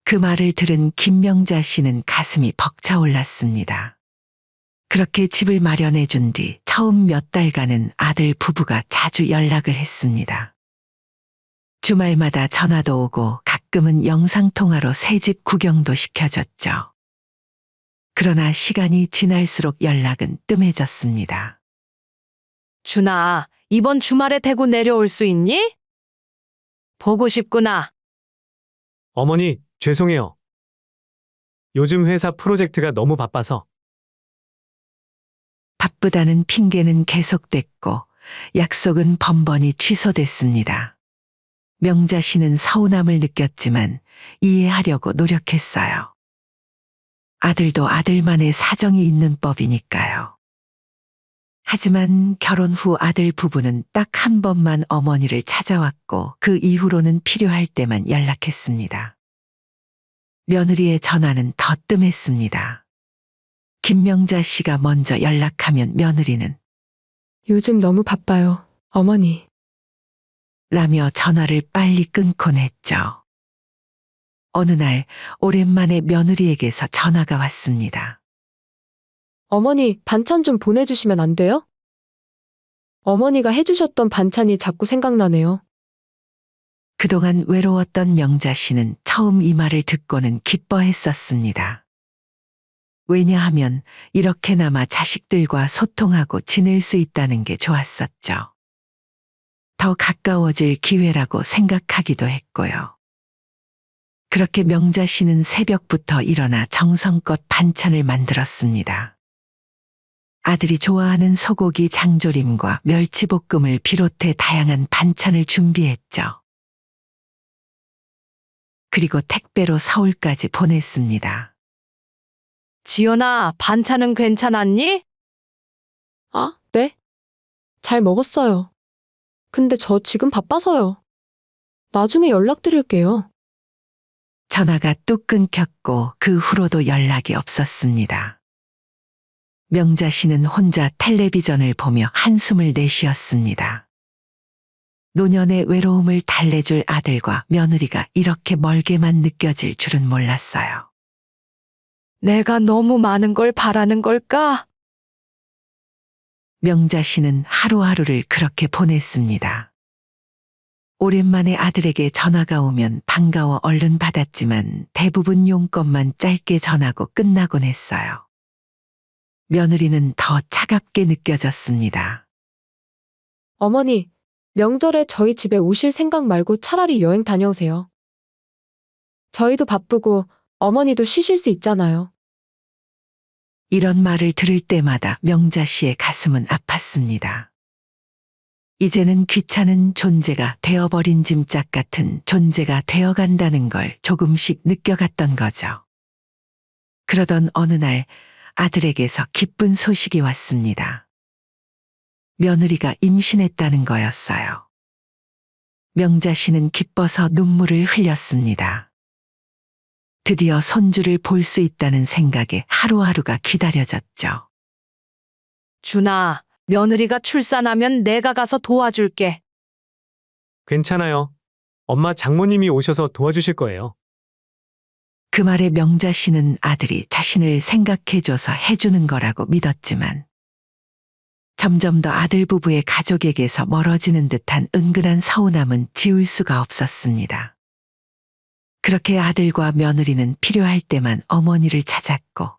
그 말을 들은 김명자 씨는 가슴이 벅차올랐습니다. 그렇게 집을 마련해 준 뒤 처음 몇 달간은 아들 부부가 자주 연락을 했습니다. 주말마다 전화도 오고 가끔은 영상통화로 새집 구경도 시켜줬죠. 그러나 시간이 지날수록 연락은 뜸해졌습니다. 준아, 이번 주말에 대구 내려올 수 있니? 보고 싶구나. 어머니, 죄송해요. 요즘 회사 프로젝트가 너무 바빠서. 바쁘다는 핑계는 계속됐고 약속은 번번이 취소됐습니다. 명자 씨는 서운함을 느꼈지만 이해하려고 노력했어요. 아들도 아들만의 사정이 있는 법이니까요. 하지만 결혼 후 아들 부부는 딱 한 번만 어머니를 찾아왔고 그 이후로는 필요할 때만 연락했습니다. 며느리의 전화는 더 뜸했습니다. 김명자 씨가 먼저 연락하면 며느리는 요즘 너무 바빠요, 어머니. 라며 전화를 빨리 끊곤 했죠. 어느 날 오랜만에 며느리에게서 전화가 왔습니다. 어머니, 반찬 좀 보내주시면 안 돼요? 어머니가 해주셨던 반찬이 자꾸 생각나네요. 그동안 외로웠던 명자 씨는 처음 이 말을 듣고는 기뻐했었습니다. 왜냐하면 이렇게나마 자식들과 소통하고 지낼 수 있다는 게 좋았었죠. 더 가까워질 기회라고 생각하기도 했고요. 그렇게 명자 씨는 새벽부터 일어나 정성껏 반찬을 만들었습니다. 아들이 좋아하는 소고기 장조림과 멸치볶음을 비롯해 다양한 반찬을 준비했죠. 그리고 택배로 서울까지 보냈습니다. 지연아, 반찬은 괜찮았니? 아, 네? 잘 먹었어요. 근데 저 지금 바빠서요. 나중에 연락드릴게요. 전화가 뚝 끊겼고 그 후로도 연락이 없었습니다. 명자 씨는 혼자 텔레비전을 보며 한숨을 내쉬었습니다. 노년의 외로움을 달래줄 아들과 며느리가 이렇게 멀게만 느껴질 줄은 몰랐어요. 내가 너무 많은 걸 바라는 걸까? 명자 씨는 하루하루를 그렇게 보냈습니다. 오랜만에 아들에게 전화가 오면 반가워 얼른 받았지만 대부분 용건만 짧게 전하고 끝나곤 했어요. 며느리는 더 차갑게 느껴졌습니다. 어머니, 명절에 저희 집에 오실 생각 말고 차라리 여행 다녀오세요. 저희도 바쁘고 어머니도 쉬실 수 있잖아요. 이런 말을 들을 때마다 명자 씨의 가슴은 아팠습니다. 이제는 귀찮은 존재가 되어버린 짐짝 같은 존재가 되어간다는 걸 조금씩 느껴갔던 거죠. 그러던 어느 날 아들에게서 기쁜 소식이 왔습니다. 며느리가 임신했다는 거였어요. 명자 씨는 기뻐서 눈물을 흘렸습니다. 드디어 손주를 볼 수 있다는 생각에 하루하루가 기다려졌죠. 준아, 며느리가 출산하면 내가 가서 도와줄게. 괜찮아요. 엄마 장모님이 오셔서 도와주실 거예요. 그 말에 명자 씨는 아들이 자신을 생각해줘서 해주는 거라고 믿었지만 점점 더 아들 부부의 가족에게서 멀어지는 듯한 은근한 서운함은 지울 수가 없었습니다. 그렇게 아들과 며느리는 필요할 때만 어머니를 찾았고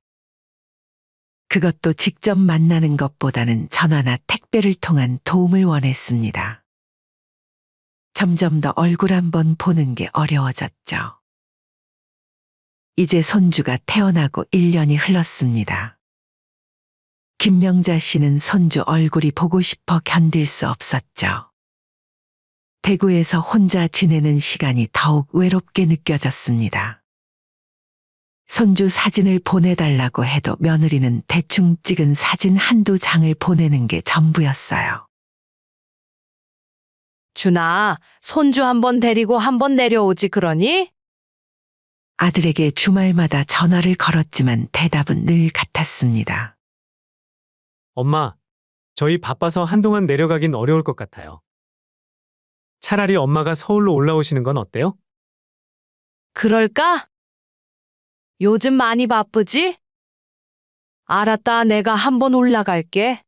그것도 직접 만나는 것보다는 전화나 택배를 통한 도움을 원했습니다. 점점 더 얼굴 한번 보는 게 어려워졌죠. 이제 손주가 태어나고 1년이 흘렀습니다. 김명자 씨는 손주 얼굴이 보고 싶어 견딜 수 없었죠. 대구에서 혼자 지내는 시간이 더욱 외롭게 느껴졌습니다. 손주 사진을 보내달라고 해도 며느리는 대충 찍은 사진 한두 장을 보내는 게 전부였어요. 준아, 손주 한번 데리고 한번 내려오지 그러니? 아들에게 주말마다 전화를 걸었지만 대답은 늘 같았습니다. 엄마, 저희 바빠서 한동안 내려가긴 어려울 것 같아요. 차라리 엄마가 서울로 올라오시는 건 어때요? 그럴까? 요즘 많이 바쁘지? 알았다, 내가 한번 올라갈게.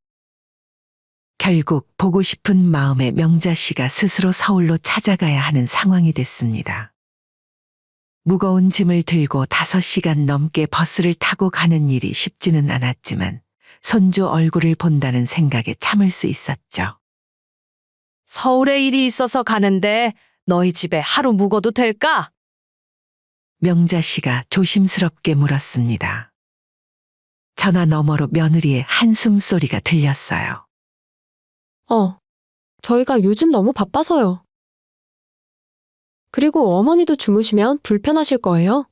결국 보고 싶은 마음에 명자 씨가 스스로 서울로 찾아가야 하는 상황이 됐습니다. 무거운 짐을 들고 5시간 넘게 버스를 타고 가는 일이 쉽지는 않았지만 손주 얼굴을 본다는 생각에 참을 수 있었죠. 서울에 일이 있어서 가는데 너희 집에 하루 묵어도 될까? 명자 씨가 조심스럽게 물었습니다. 전화 너머로 며느리의 한숨 소리가 들렸어요. 저희가 요즘 너무 바빠서요. 그리고 어머니도 주무시면 불편하실 거예요.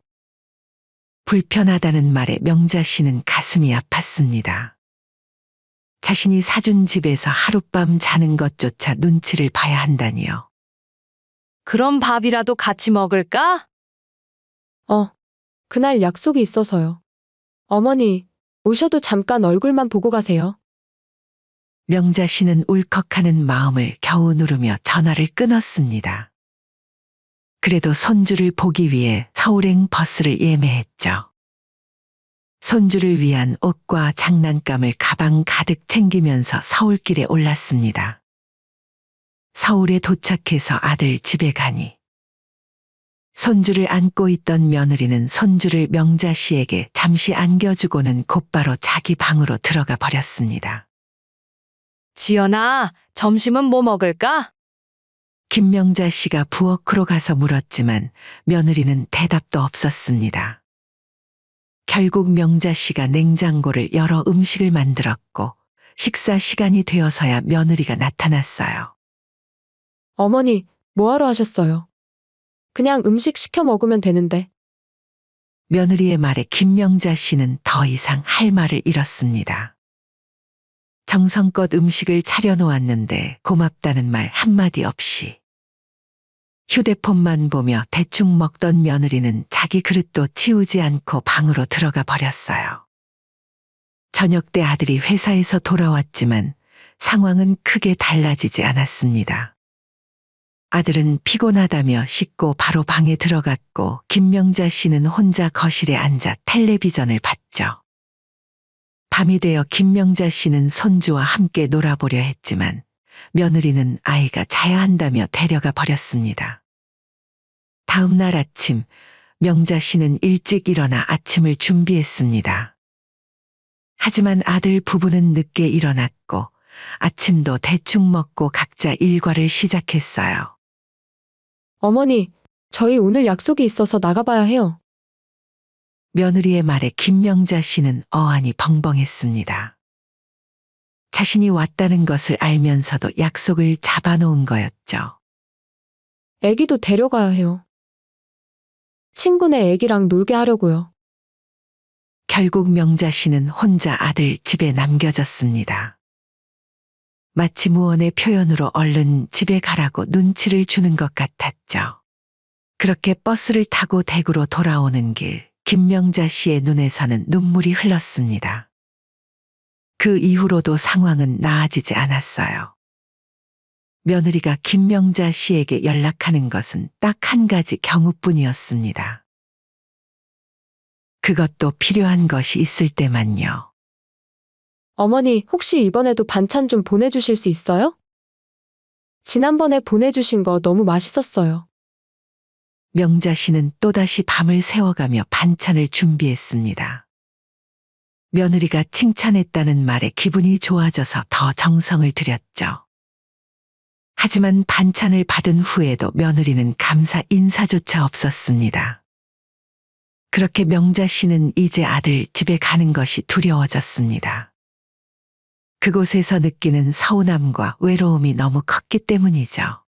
불편하다는 말에 명자 씨는 가슴이 아팠습니다. 자신이 사준 집에서 하룻밤 자는 것조차 눈치를 봐야 한다니요. 그럼 밥이라도 같이 먹을까? 그날 약속이 있어서요. 어머니, 오셔도 잠깐 얼굴만 보고 가세요. 명자 씨는 울컥하는 마음을 겨우 누르며 전화를 끊었습니다. 그래도 손주를 보기 위해 서울행 버스를 예매했죠. 손주를 위한 옷과 장난감을 가방 가득 챙기면서 서울길에 올랐습니다. 서울에 도착해서 아들 집에 가니 손주를 안고 있던 며느리는 손주를 명자 씨에게 잠시 안겨주고는 곧바로 자기 방으로 들어가 버렸습니다. 지연아, 점심은 뭐 먹을까? 김명자 씨가 부엌으로 가서 물었지만 며느리는 대답도 없었습니다. 결국 명자 씨가 냉장고를 열어 음식을 만들었고 식사 시간이 되어서야 며느리가 나타났어요. 어머니, 뭐하러 하셨어요? 그냥 음식 시켜 먹으면 되는데. 며느리의 말에 김명자 씨는 더 이상 할 말을 잃었습니다. 정성껏 음식을 차려놓았는데 고맙다는 말 한마디 없이 휴대폰만 보며 대충 먹던 며느리는 자기 그릇도 치우지 않고 방으로 들어가 버렸어요. 저녁 때 아들이 회사에서 돌아왔지만 상황은 크게 달라지지 않았습니다. 아들은 피곤하다며 씻고 바로 방에 들어갔고 김명자 씨는 혼자 거실에 앉아 텔레비전을 봤죠. 밤이 되어 김명자 씨는 손주와 함께 놀아보려 했지만 며느리는 아이가 자야 한다며 데려가 버렸습니다. 다음 날 아침, 명자 씨는 일찍 일어나 아침을 준비했습니다. 하지만 아들 부부는 늦게 일어났고 아침도 대충 먹고 각자 일과를 시작했어요. 어머니, 저희 오늘 약속이 있어서 나가봐야 해요. 며느리의 말에 김명자 씨는 어안이 벙벙했습니다. 자신이 왔다는 것을 알면서도 약속을 잡아놓은 거였죠. 애기도 데려가야 해요. 친구네 애기랑 놀게 하려고요. 결국 명자 씨는 혼자 아들 집에 남겨졌습니다. 마치 무언의 표현으로 얼른 집에 가라고 눈치를 주는 것 같았죠. 그렇게 버스를 타고 대구로 돌아오는 길, 김명자 씨의 눈에서는 눈물이 흘렀습니다. 그 이후로도 상황은 나아지지 않았어요. 며느리가 김명자 씨에게 연락하는 것은 딱 한 가지 경우뿐이었습니다. 그것도 필요한 것이 있을 때만요. 어머니, 혹시 이번에도 반찬 좀 보내주실 수 있어요? 지난번에 보내주신 거 너무 맛있었어요. 명자 씨는 또다시 밤을 새워가며 반찬을 준비했습니다. 며느리가 칭찬했다는 말에 기분이 좋아져서 더 정성을 들였죠. 하지만 반찬을 받은 후에도 며느리는 감사 인사조차 없었습니다. 그렇게 명자 씨는 이제 아들 집에 가는 것이 두려워졌습니다. 그곳에서 느끼는 서운함과 외로움이 너무 컸기 때문이죠.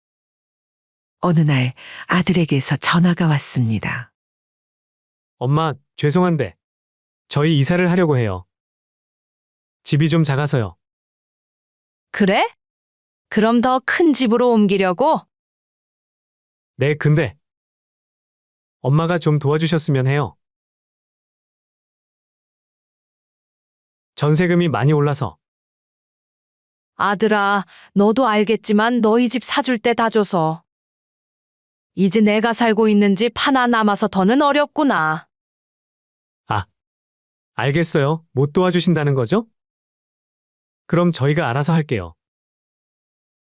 어느 날 아들에게서 전화가 왔습니다. 엄마, 죄송한데 저희 이사를 하려고 해요. 집이 좀 작아서요. 그래? 그럼 더 큰 집으로 옮기려고? 네, 근데 엄마가 좀 도와주셨으면 해요. 전세금이 많이 올라서. 아들아, 너도 알겠지만 너희 집 사줄 때 다 줘서. 이제 내가 살고 있는 집 하나 남아서 더는 어렵구나. 알겠어요. 못 도와주신다는 거죠? 그럼 저희가 알아서 할게요.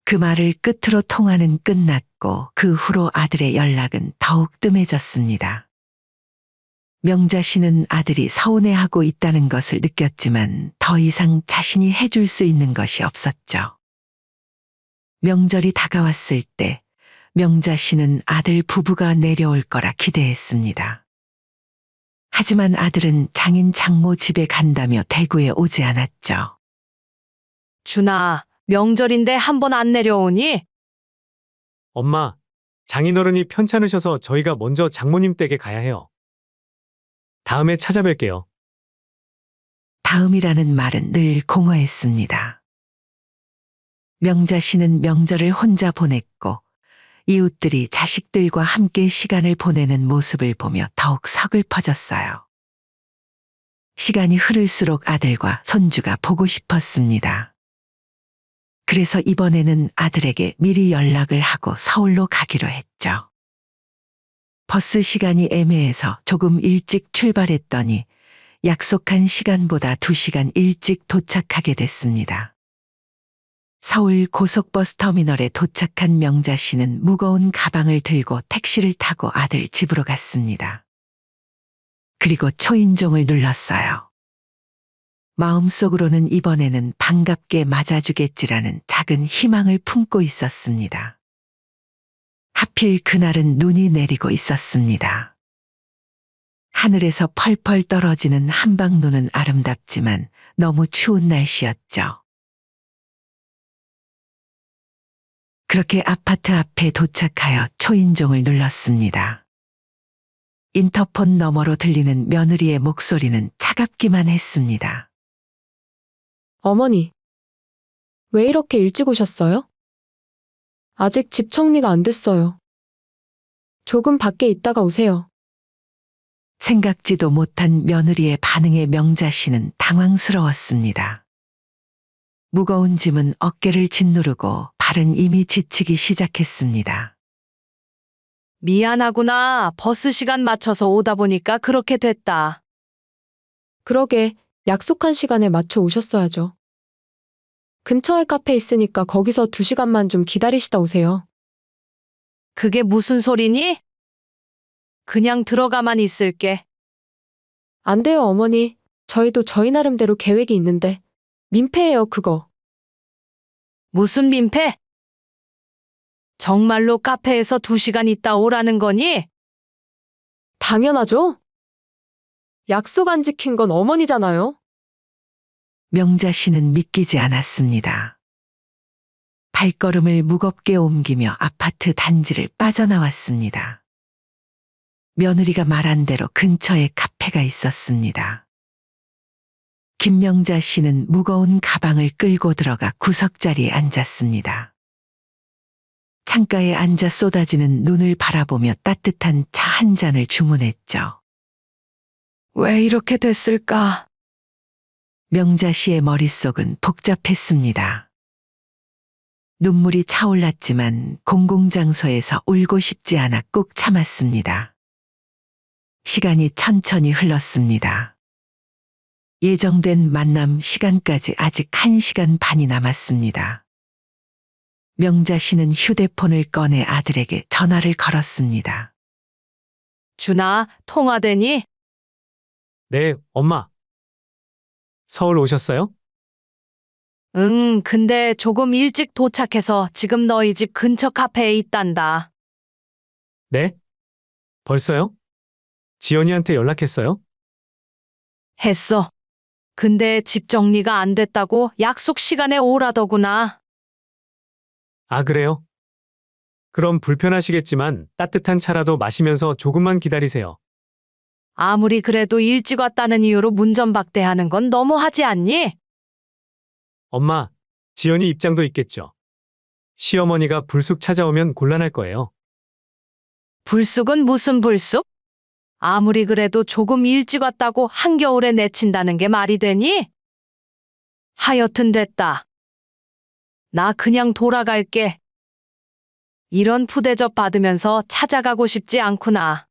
그 말을 끝으로 통화는 끝났고 그 후로 아들의 연락은 더욱 뜸해졌습니다. 명자 씨는 아들이 서운해하고 있다는 것을 느꼈지만 더 이상 자신이 해줄 수 있는 것이 없었죠. 명절이 다가왔을 때 명자 씨는 아들 부부가 내려올 거라 기대했습니다. 하지만 아들은 장인 장모 집에 간다며 대구에 오지 않았죠. 준아, 명절인데 한 번 안 내려오니? 엄마, 장인어른이 편찮으셔서 저희가 먼저 장모님 댁에 가야 해요. 다음에 찾아뵐게요. 다음이라는 말은 늘 공허했습니다. 명자 씨는 명절을 혼자 보냈고 이웃들이 자식들과 함께 시간을 보내는 모습을 보며 더욱 서글퍼졌어요. 시간이 흐를수록 아들과 손주가 보고 싶었습니다. 그래서 이번에는 아들에게 미리 연락을 하고 서울로 가기로 했죠. 버스 시간이 애매해서 조금 일찍 출발했더니 약속한 시간보다 2시간 일찍 도착하게 됐습니다. 서울 고속버스 터미널에 도착한 명자 씨는 무거운 가방을 들고 택시를 타고 아들 집으로 갔습니다. 그리고 초인종을 눌렀어요. 마음속으로는 이번에는 반갑게 맞아주겠지라는 작은 희망을 품고 있었습니다. 하필 그날은 눈이 내리고 있었습니다. 하늘에서 펄펄 떨어지는 한방눈은 아름답지만 너무 추운 날씨였죠. 그렇게 아파트 앞에 도착하여 초인종을 눌렀습니다. 인터폰 너머로 들리는 며느리의 목소리는 차갑기만 했습니다. 어머니, 왜 이렇게 일찍 오셨어요? 아직 집 정리가 안 됐어요. 조금 밖에 있다가 오세요. 생각지도 못한 며느리의 반응에 명자 씨는 당황스러웠습니다. 무거운 짐은 어깨를 짓누르고 발은 이미 지치기 시작했습니다. 미안하구나. 버스 시간 맞춰서 오다 보니까 그렇게 됐다. 그러게, 약속한 시간에 맞춰 오셨어야죠. 근처에 카페 있으니까 거기서 2시간만 좀 기다리시다 오세요. 그게 무슨 소리니? 그냥 들어가만 있을게. 안 돼요, 어머니. 저희도 저희 나름대로 계획이 있는데. 민폐예요, 그거. 무슨 민폐? 정말로 카페에서 2시간 있다 오라는 거니? 당연하죠? 약속 안 지킨 건 어머니잖아요. 명자 씨는 믿기지 않았습니다. 발걸음을 무겁게 옮기며 아파트 단지를 빠져나왔습니다. 며느리가 말한 대로 근처에 카페가 있었습니다. 김명자 씨는 무거운 가방을 끌고 들어가 구석자리에 앉았습니다. 창가에 앉아 쏟아지는 눈을 바라보며 따뜻한 차 한 잔을 주문했죠. 왜 이렇게 됐을까? 명자 씨의 머릿속은 복잡했습니다. 눈물이 차올랐지만 공공장소에서 울고 싶지 않아 꾹 참았습니다. 시간이 천천히 흘렀습니다. 예정된 만남 시간까지 아직 1시간 반이 남았습니다. 명자 씨는 휴대폰을 꺼내 아들에게 전화를 걸었습니다. 준아, 통화되니? 네, 엄마. 서울 오셨어요? 응, 근데 조금 일찍 도착해서 지금 너희 집 근처 카페에 있단다. 네? 벌써요? 지연이한테 연락했어요? 했어. 근데 집 정리가 안 됐다고 약속 시간에 오라더구나. 아, 그래요? 그럼 불편하시겠지만 따뜻한 차라도 마시면서 조금만 기다리세요. 아무리 그래도 일찍 왔다는 이유로 문전박대하는 건 너무하지 않니? 엄마, 지연이 입장도 있겠죠. 시어머니가 불쑥 찾아오면 곤란할 거예요. 불쑥은 무슨 불쑥? 아무리 그래도 조금 일찍 왔다고 한겨울에 내친다는 게 말이 되니? 하여튼 됐다. 나 그냥 돌아갈게. 이런 푸대접 받으면서 찾아가고 싶지 않구나.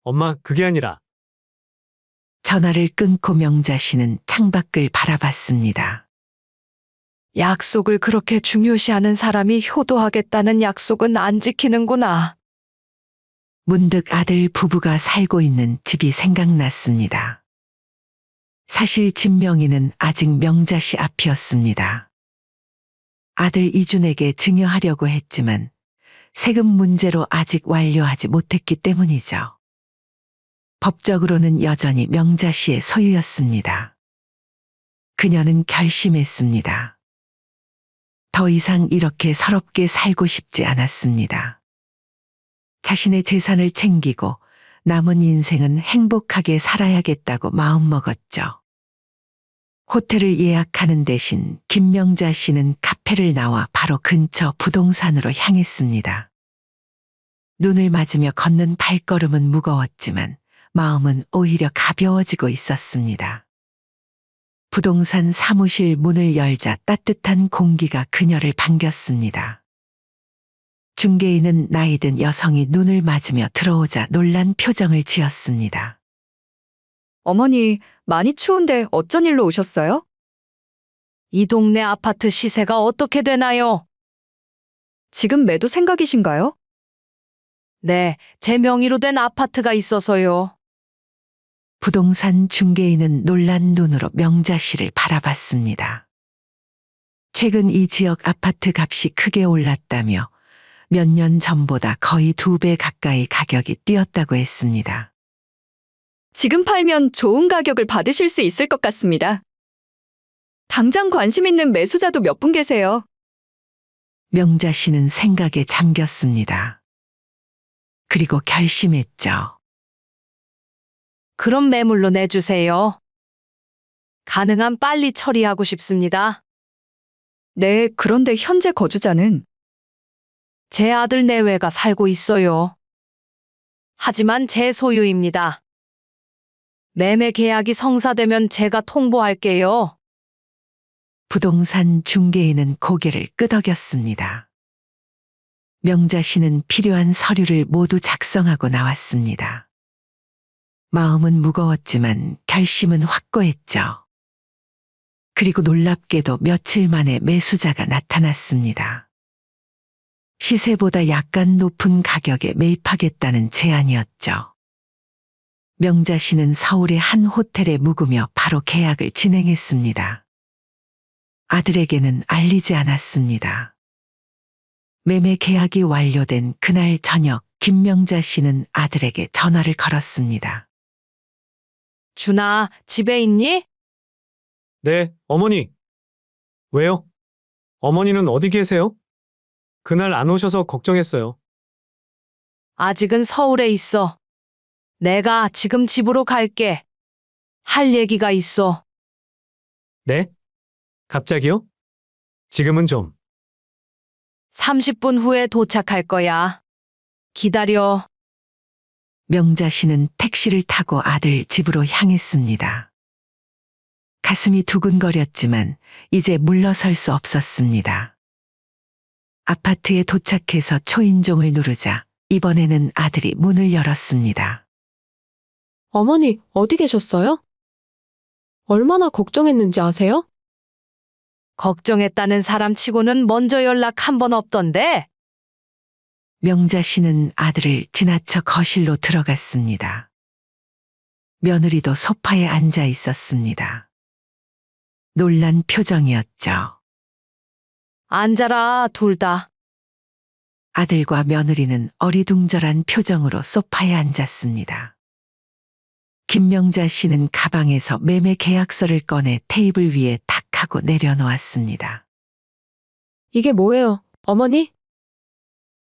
엄마, 그게 아니라 전화를 끊고 명자 씨는 창밖을 바라봤습니다. 약속을 그렇게 중요시하는 사람이 효도하겠다는 약속은 안 지키는구나. 문득 아들 부부가 살고 있는 집이 생각났습니다. 사실 집 명의는 아직 명자 씨 앞이었습니다. 아들 이준에게 증여하려고 했지만 세금 문제로 아직 완료하지 못했기 때문이죠. 법적으로는 여전히 명자 씨의 소유였습니다. 그녀는 결심했습니다. 더 이상 이렇게 서럽게 살고 싶지 않았습니다. 자신의 재산을 챙기고 남은 인생은 행복하게 살아야겠다고 마음먹었죠. 호텔을 예약하는 대신 김명자 씨는 카페를 나와 바로 근처 부동산으로 향했습니다. 눈을 맞으며 걷는 발걸음은 무거웠지만 마음은 오히려 가벼워지고 있었습니다. 부동산 사무실 문을 열자 따뜻한 공기가 그녀를 반겼습니다. 중개인은 나이든 여성이 눈을 맞으며 들어오자 놀란 표정을 지었습니다. 어머니, 많이 추운데 어쩐 일로 오셨어요? 이 동네 아파트 시세가 어떻게 되나요? 지금 매도 생각이신가요? 네, 제 명의로 된 아파트가 있어서요. 부동산 중개인은 놀란 눈으로 명자 씨를 바라봤습니다. 최근 이 지역 아파트 값이 크게 올랐다며 몇 년 전보다 거의 2배 가까이 가격이 뛰었다고 했습니다. 지금 팔면 좋은 가격을 받으실 수 있을 것 같습니다. 당장 관심 있는 매수자도 몇 분 계세요. 명자 씨는 생각에 잠겼습니다. 그리고 결심했죠. 그럼 매물로 내주세요. 가능한 빨리 처리하고 싶습니다. 네, 그런데 현재 거주자는 제 아들 내외가 살고 있어요. 하지만 제 소유입니다. 매매 계약이 성사되면 제가 통보할게요. 부동산 중개인은 고개를 끄덕였습니다. 명자 씨는 필요한 서류를 모두 작성하고 나왔습니다. 마음은 무거웠지만 결심은 확고했죠. 그리고 놀랍게도 며칠 만에 매수자가 나타났습니다. 시세보다 약간 높은 가격에 매입하겠다는 제안이었죠. 명자 씨는 서울의 한 호텔에 묵으며 바로 계약을 진행했습니다. 아들에게는 알리지 않았습니다. 매매 계약이 완료된 그날 저녁 김명자 씨는 아들에게 전화를 걸었습니다. 준아, 집에 있니? 네, 어머니. 왜요? 어머니는 어디 계세요? 그날 안 오셔서 걱정했어요. 아직은 서울에 있어. 내가 지금 집으로 갈게. 할 얘기가 있어. 네? 갑자기요? 지금은 좀. 30분 후에 도착할 거야. 기다려. 명자 씨는 택시를 타고 아들 집으로 향했습니다. 가슴이 두근거렸지만 이제 물러설 수 없었습니다. 아파트에 도착해서 초인종을 누르자 이번에는 아들이 문을 열었습니다. 어머니, 어디 계셨어요? 얼마나 걱정했는지 아세요? 걱정했다는 사람 치고는 먼저 연락 한 번 없던데? 명자 씨는 아들을 지나쳐 거실로 들어갔습니다. 며느리도 소파에 앉아 있었습니다. 놀란 표정이었죠. 앉아라, 둘 다. 아들과 며느리는 어리둥절한 표정으로 소파에 앉았습니다. 김명자 씨는 가방에서 매매 계약서를 꺼내 테이블 위에 탁 하고 내려놓았습니다. 이게 뭐예요, 어머니?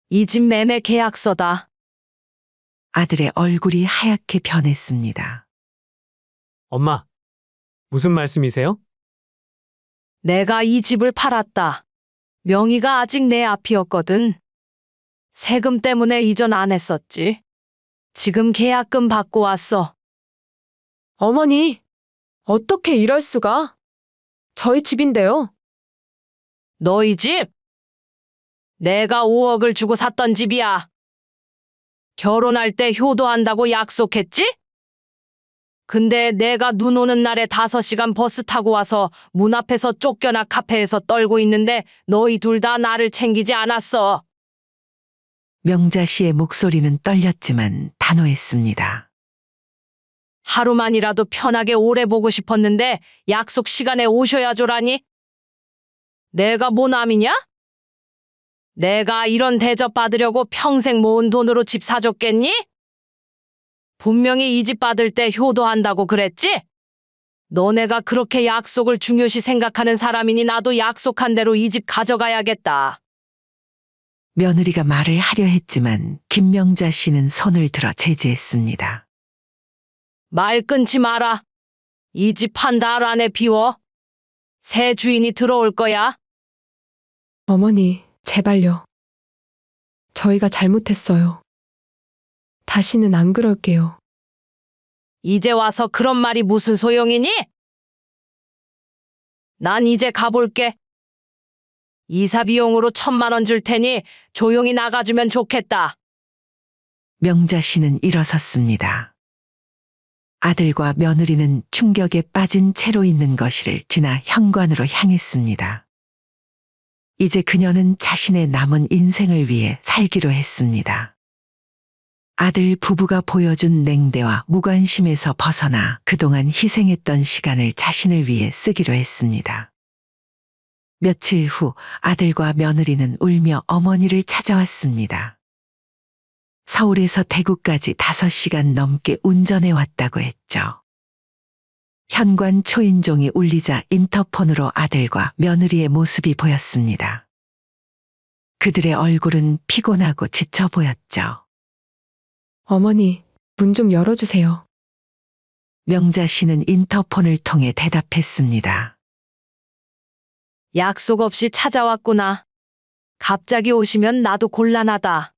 이 집 매매 계약서다. 아들의 얼굴이 하얗게 변했습니다. 엄마, 무슨 말씀이세요? 내가 이 집을 팔았다. 명의가 아직 내 앞이었거든. 세금 때문에 이전 안 했었지. 지금 계약금 받고 왔어. 어머니, 어떻게 이럴 수가? 저희 집인데요. 너희 집? 내가 5억을 주고 샀던 집이야. 결혼할 때 효도한다고 약속했지? 근데 내가 눈 오는 날에 5시간 버스 타고 와서 문 앞에서 쫓겨나 카페에서 떨고 있는데 너희 둘 다 나를 챙기지 않았어. 명자 씨의 목소리는 떨렸지만 단호했습니다. 하루만이라도 편하게 오래 보고 싶었는데 약속 시간에 오셔야 죠라니? 내가 뭐 남이냐? 내가 이런 대접 받으려고 평생 모은 돈으로 집 사줬겠니? 분명히 이 집 받을 때 효도한다고 그랬지? 너네가 그렇게 약속을 중요시 생각하는 사람이니 나도 약속한 대로 이 집 가져가야겠다. 며느리가 말을 하려 했지만 김명자 씨는 손을 들어 제지했습니다. 말 끊지 마라. 이 집 한 달 안에 비워. 새 주인이 들어올 거야. 어머니, 제발요. 저희가 잘못했어요. 다시는 안 그럴게요. 이제 와서 그런 말이 무슨 소용이니? 난 이제 가볼게. 이사 비용으로 1,000만 원 줄 테니 조용히 나가주면 좋겠다. 명자 씨는 일어섰습니다. 아들과 며느리는 충격에 빠진 채로 있는 거실을 지나 현관으로 향했습니다. 이제 그녀는 자신의 남은 인생을 위해 살기로 했습니다. 아들 부부가 보여준 냉대와 무관심에서 벗어나 그동안 희생했던 시간을 자신을 위해 쓰기로 했습니다. 며칠 후 아들과 며느리는 울며 어머니를 찾아왔습니다. 서울에서 대구까지 5시간 넘게 운전해 왔다고 했죠. 현관 초인종이 울리자 인터폰으로 아들과 며느리의 모습이 보였습니다. 그들의 얼굴은 피곤하고 지쳐 보였죠. 어머니, 문 좀 열어주세요. 명자 씨는 인터폰을 통해 대답했습니다. 약속 없이 찾아왔구나. 갑자기 오시면 나도 곤란하다.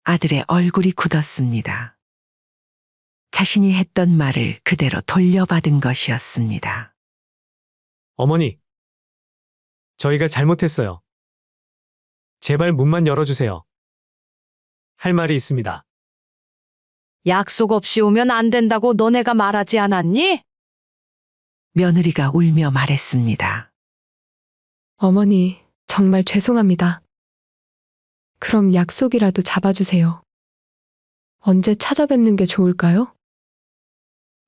아들의 얼굴이 굳었습니다. 자신이 했던 말을 그대로 돌려받은 것이었습니다. 어머니, 저희가 잘못했어요. 제발 문만 열어주세요. 할 말이 있습니다. 약속 없이 오면 안 된다고 너네가 말하지 않았니? 며느리가 울며 말했습니다. 어머니, 정말 죄송합니다. 그럼 약속이라도 잡아주세요. 언제 찾아뵙는 게 좋을까요?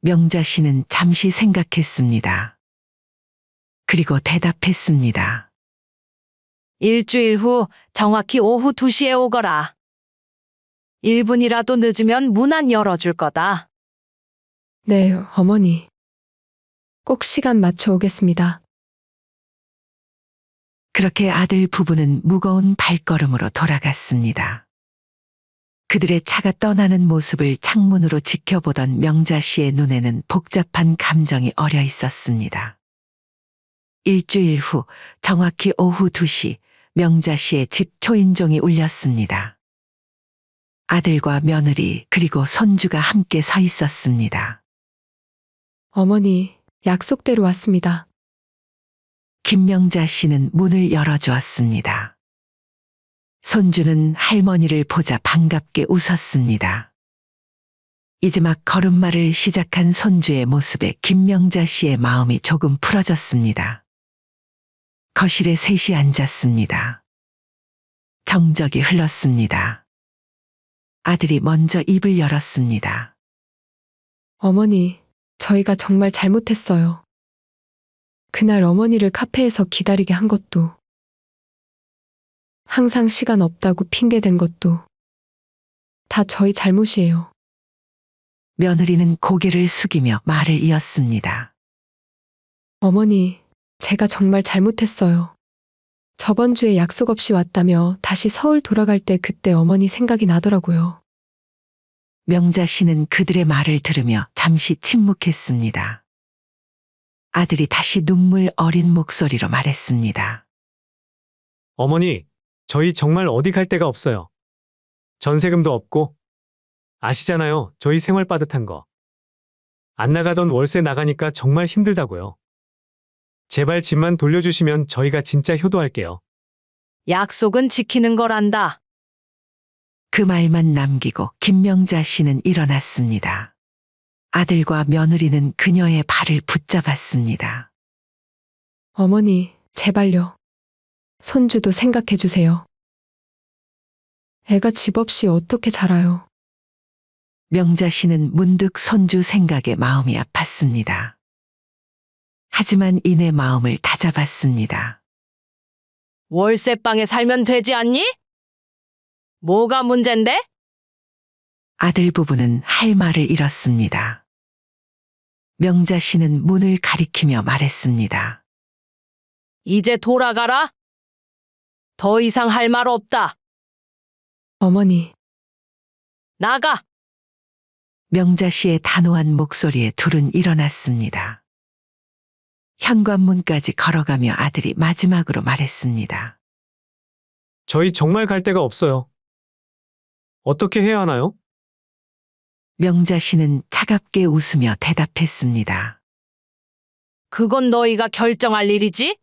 명자 씨는 잠시 생각했습니다. 그리고 대답했습니다. 일주일 후 정확히 오후 2시에 오거라. 1분이라도 늦으면 문 안 열어줄 거다. 네, 어머니. 꼭 시간 맞춰 오겠습니다. 그렇게 아들 부부는 무거운 발걸음으로 돌아갔습니다. 그들의 차가 떠나는 모습을 창문으로 지켜보던 명자 씨의 눈에는 복잡한 감정이 어려 있었습니다. 일주일 후 정확히 오후 2시 명자 씨의 집 초인종이 울렸습니다. 아들과 며느리 그리고 손주가 함께 서 있었습니다. 어머니, 약속대로 왔습니다. 김명자 씨는 문을 열어주었습니다. 손주는 할머니를 보자 반갑게 웃었습니다. 이제 막 걸음마를 시작한 손주의 모습에 김명자 씨의 마음이 조금 풀어졌습니다. 거실에 셋이 앉았습니다. 정적이 흘렀습니다. 아들이 먼저 입을 열었습니다. 어머니, 저희가 정말 잘못했어요. 그날 어머니를 카페에서 기다리게 한 것도, 항상 시간 없다고 핑계댄 것도, 다 저희 잘못이에요. 며느리는 고개를 숙이며 말을 이었습니다. 어머니, 제가 정말 잘못했어요. 저번 주에 약속 없이 왔다며 다시 서울 돌아갈 때 그때 어머니 생각이 나더라고요. 명자 씨는 그들의 말을 들으며 잠시 침묵했습니다. 아들이 다시 눈물 어린 목소리로 말했습니다. 어머니, 저희 정말 어디 갈 데가 없어요. 전세금도 없고, 아시잖아요. 저희 생활 빠듯한 거. 안 나가던 월세 나가니까 정말 힘들다고요. 제발 집만 돌려주시면 저희가 진짜 효도할게요. 약속은 지키는 거란다. 그 말만 남기고 김명자 씨는 일어났습니다. 아들과 며느리는 그녀의 발을 붙잡았습니다. 어머니, 제발요. 손주도 생각해 주세요. 애가 집 없이 어떻게 자라요? 명자 씨는 문득 손주 생각에 마음이 아팠습니다. 하지만 이내 마음을 다잡았습니다. 월세방에 살면 되지 않니? 뭐가 문젠데? 아들 부부는 할 말을 잃었습니다. 명자 씨는 문을 가리키며 말했습니다. 이제 돌아가라. 더 이상 할 말 없다. 어머니, 나가. 명자 씨의 단호한 목소리에 둘은 일어났습니다. 현관문까지 걸어가며 아들이 마지막으로 말했습니다. 저희 정말 갈 데가 없어요. 어떻게 해야 하나요? 명자 씨는 차갑게 웃으며 대답했습니다. 그건 너희가 결정할 일이지?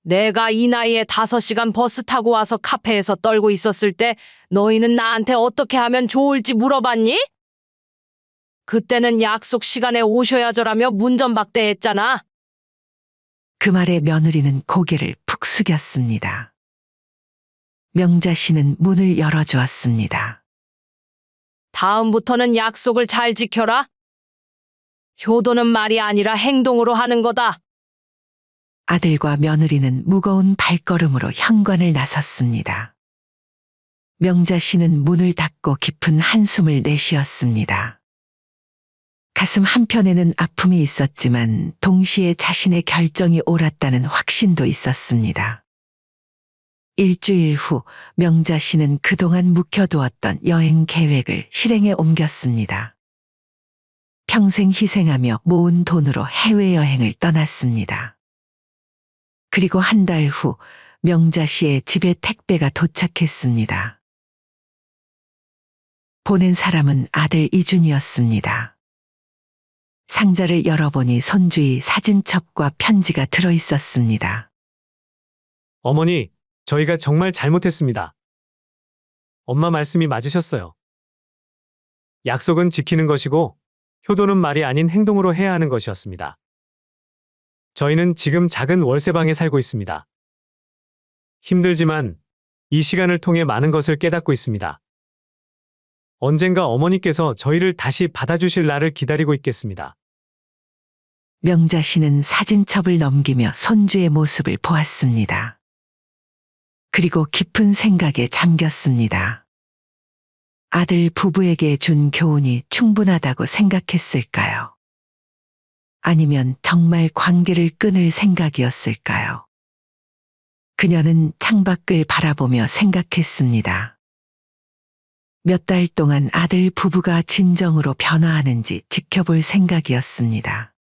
내가 이 나이에 5시간 버스 타고 와서 카페에서 떨고 있었을 때 너희는 나한테 어떻게 하면 좋을지 물어봤니? 그때는 약속 시간에 오셔야죠라며 문전박대했잖아. 그 말에 며느리는 고개를 푹 숙였습니다. 명자 씨는 문을 열어주었습니다. 다음부터는 약속을 잘 지켜라. 효도는 말이 아니라 행동으로 하는 거다. 아들과 며느리는 무거운 발걸음으로 현관을 나섰습니다. 명자 씨는 문을 닫고 깊은 한숨을 내쉬었습니다. 가슴 한편에는 아픔이 있었지만 동시에 자신의 결정이 옳았다는 확신도 있었습니다. 일주일 후 명자 씨는 그동안 묵혀두었던 여행 계획을 실행에 옮겼습니다. 평생 희생하며 모은 돈으로 해외여행을 떠났습니다. 그리고 한 달 후 명자 씨의 집에 택배가 도착했습니다. 보낸 사람은 아들 이준이었습니다. 상자를 열어보니 손주의 사진첩과 편지가 들어있었습니다. 어머니, 저희가 정말 잘못했습니다. 엄마 말씀이 맞으셨어요. 약속은 지키는 것이고, 효도는 말이 아닌 행동으로 해야 하는 것이었습니다. 저희는 지금 작은 월세방에 살고 있습니다. 힘들지만 이 시간을 통해 많은 것을 깨닫고 있습니다. 언젠가 어머니께서 저희를 다시 받아주실 날을 기다리고 있겠습니다. 명자 씨는 사진첩을 넘기며 손주의 모습을 보았습니다. 그리고 깊은 생각에 잠겼습니다. 아들 부부에게 준 교훈이 충분하다고 생각했을까요? 아니면 정말 관계를 끊을 생각이었을까요? 그녀는 창밖을 바라보며 생각했습니다. 몇 달 동안 아들 부부가 진정으로 변화하는지 지켜볼 생각이었습니다.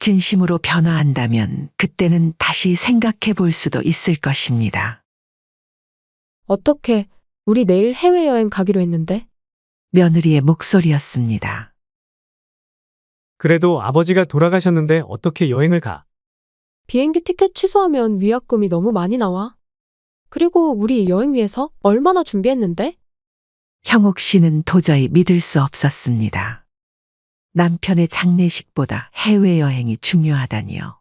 진심으로 변화한다면 그때는 다시 생각해 볼 수도 있을 것입니다. 어떻게, 우리 내일 해외여행 가기로 했는데? 며느리의 목소리였습니다. 그래도 아버지가 돌아가셨는데 어떻게 여행을 가? 비행기 티켓 취소하면 위약금이 너무 많이 나와. 그리고 우리 여행 위해서 얼마나 준비했는데? 형옥 씨는 도저히 믿을 수 없었습니다. 남편의 장례식보다 해외여행이 중요하다니요.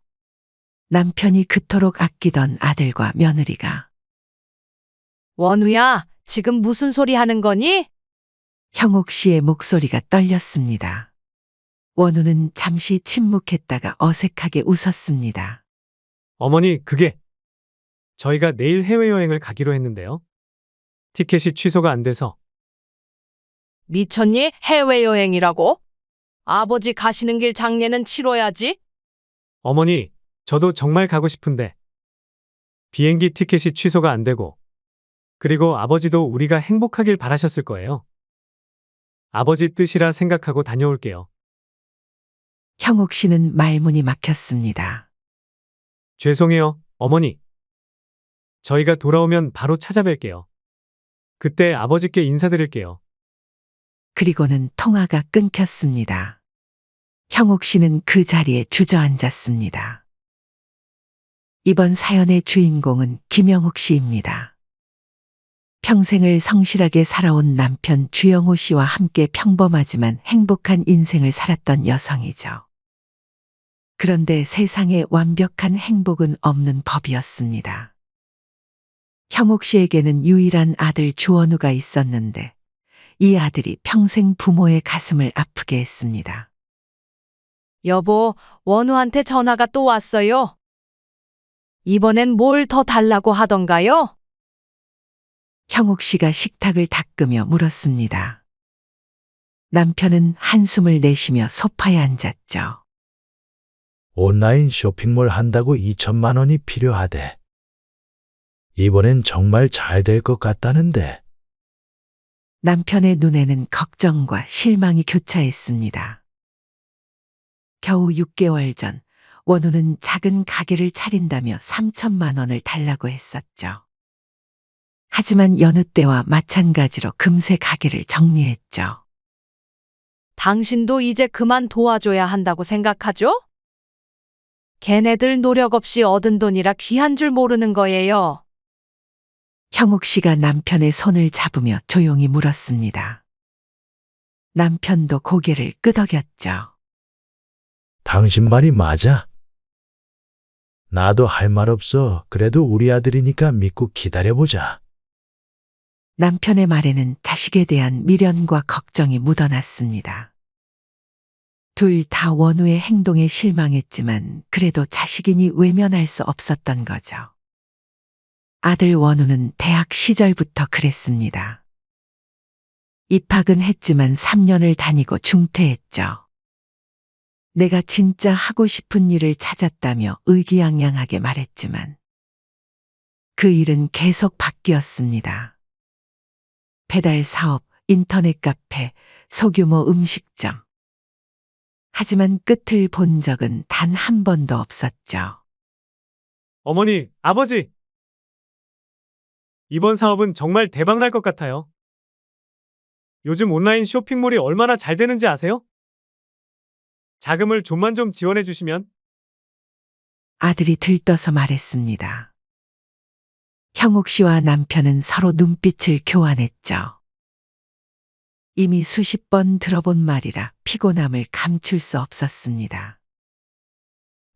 남편이 그토록 아끼던 아들과 며느리가. 원우야, 지금 무슨 소리 하는 거니? 형옥 씨의 목소리가 떨렸습니다. 원우는 잠시 침묵했다가 어색하게 웃었습니다. 어머니, 저희가 내일 해외여행을 가기로 했는데요. 티켓이 취소가 안 돼서. 미쳤니? 해외여행이라고? 아버지 가시는 길 장례는 치러야지. 어머니, 저도 정말 가고 싶은데. 비행기 티켓이 취소가 안 되고. 그리고 아버지도 우리가 행복하길 바라셨을 거예요. 아버지 뜻이라 생각하고 다녀올게요. 형옥 씨는 말문이 막혔습니다. 죄송해요, 어머니. 저희가 돌아오면 바로 찾아뵐게요. 그때 아버지께 인사드릴게요. 그리고는 통화가 끊겼습니다. 형옥 씨는 그 자리에 주저앉았습니다. 이번 사연의 주인공은 김영옥 씨입니다. 평생을 성실하게 살아온 남편 주영호 씨와 함께 평범하지만 행복한 인생을 살았던 여성이죠. 그런데 세상에 완벽한 행복은 없는 법이었습니다. 형옥 씨에게는 유일한 아들 주원우가 있었는데 이 아들이 평생 부모의 가슴을 아프게 했습니다. 여보, 원우한테 전화가 또 왔어요. 이번엔 뭘 더 달라고 하던가요? 형옥 씨가 식탁을 닦으며 물었습니다. 남편은 한숨을 내쉬며 소파에 앉았죠. 온라인 쇼핑몰 한다고 2천만 원이 필요하대. 이번엔 정말 잘 될 것 같다는데. 남편의 눈에는 걱정과 실망이 교차했습니다. 겨우 6개월 전 원우는 작은 가게를 차린다며 3천만 원을 달라고 했었죠. 하지만 여느 때와 마찬가지로 금세 가게를 정리했죠. 당신도 이제 그만 도와줘야 한다고 생각하죠? 걔네들 노력 없이 얻은 돈이라 귀한 줄 모르는 거예요. 형옥 씨가 남편의 손을 잡으며 조용히 물었습니다. 남편도 고개를 끄덕였죠. 당신 말이 맞아. 나도 할 말 없어. 그래도 우리 아들이니까 믿고 기다려보자. 남편의 말에는 자식에 대한 미련과 걱정이 묻어났습니다. 둘 다 원우의 행동에 실망했지만 그래도 자식이니 외면할 수 없었던 거죠. 아들 원우는 대학 시절부터 그랬습니다. 입학은 했지만 3년을 다니고 중퇴했죠. 내가 진짜 하고 싶은 일을 찾았다며 의기양양하게 말했지만 그 일은 계속 바뀌었습니다. 배달 사업, 인터넷 카페, 소규모 음식점. 하지만 끝을 본 적은 단 한 번도 없었죠. 어머니, 아버지! 이번 사업은 정말 대박 날 것 같아요. 요즘 온라인 쇼핑몰이 얼마나 잘 되는지 아세요? 자금을 좀만 좀 지원해 주시면. 아들이 들떠서 말했습니다. 형옥 씨와 남편은 서로 눈빛을 교환했죠. 이미 수십 번 들어본 말이라 피곤함을 감출 수 없었습니다.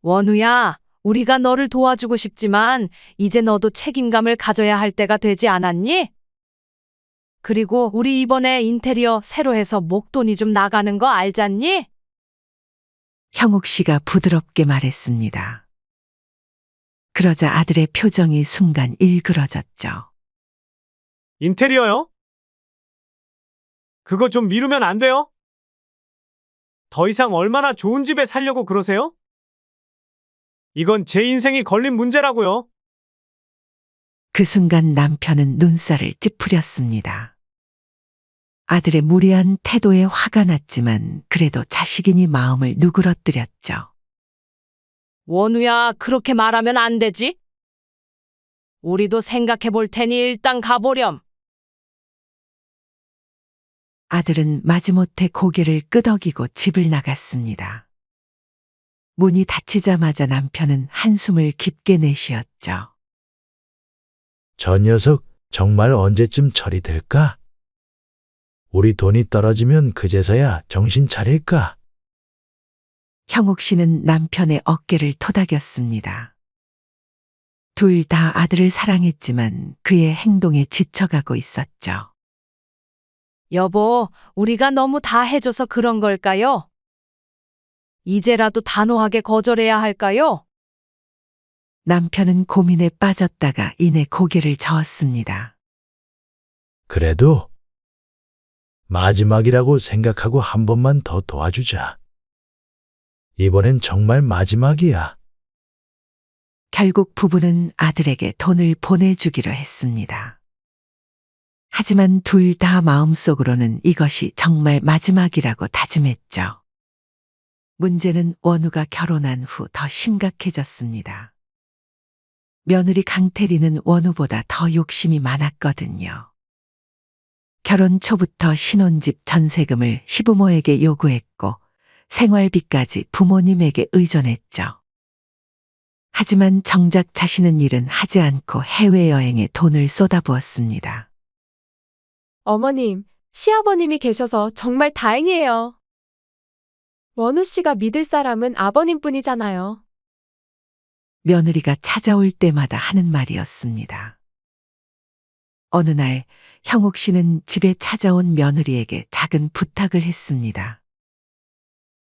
원우야, 우리가 너를 도와주고 싶지만 이제 너도 책임감을 가져야 할 때가 되지 않았니? 그리고 우리 이번에 인테리어 새로 해서 목돈이 좀 나가는 거 알잖니? 형옥 씨가 부드럽게 말했습니다. 그러자 아들의 표정이 순간 일그러졌죠. 인테리어요? 그거 좀 미루면 안 돼요? 더 이상 얼마나 좋은 집에 살려고 그러세요? 이건 제 인생이 걸린 문제라고요. 그 순간 남편은 눈살을 찌푸렸습니다. 아들의 무리한 태도에 화가 났지만 그래도 자식이니 마음을 누그러뜨렸죠. 원우야, 그렇게 말하면 안 되지? 우리도 생각해 볼 테니 일단 가보렴. 아들은 마지못해 고개를 끄덕이고 집을 나갔습니다. 문이 닫히자마자 남편은 한숨을 깊게 내쉬었죠. 저 녀석 정말 언제쯤 처리될까? 우리 돈이 떨어지면 그제서야 정신 차릴까? 형옥 씨는 남편의 어깨를 토닥였습니다. 둘 다 아들을 사랑했지만 그의 행동에 지쳐가고 있었죠. 여보, 우리가 너무 다 해줘서 그런 걸까요? 이제라도 단호하게 거절해야 할까요? 남편은 고민에 빠졌다가 이내 고개를 저었습니다. 그래도 마지막이라고 생각하고 한 번만 더 도와주자. 이번엔 정말 마지막이야. 결국 부부는 아들에게 돈을 보내주기로 했습니다. 하지만 둘 다 마음속으로는 이것이 정말 마지막이라고 다짐했죠. 문제는 원우가 결혼한 후 더 심각해졌습니다. 며느리 강태리는 원우보다 더 욕심이 많았거든요. 결혼 초부터 신혼집 전세금을 시부모에게 요구했고 생활비까지 부모님에게 의존했죠. 하지만 정작 자신은 일은 하지 않고 해외여행에 돈을 쏟아부었습니다. 어머님, 시아버님이 계셔서 정말 다행이에요. 원우 씨가 믿을 사람은 아버님뿐이잖아요. 며느리가 찾아올 때마다 하는 말이었습니다. 어느 날 형옥 씨는 집에 찾아온 며느리에게 작은 부탁을 했습니다.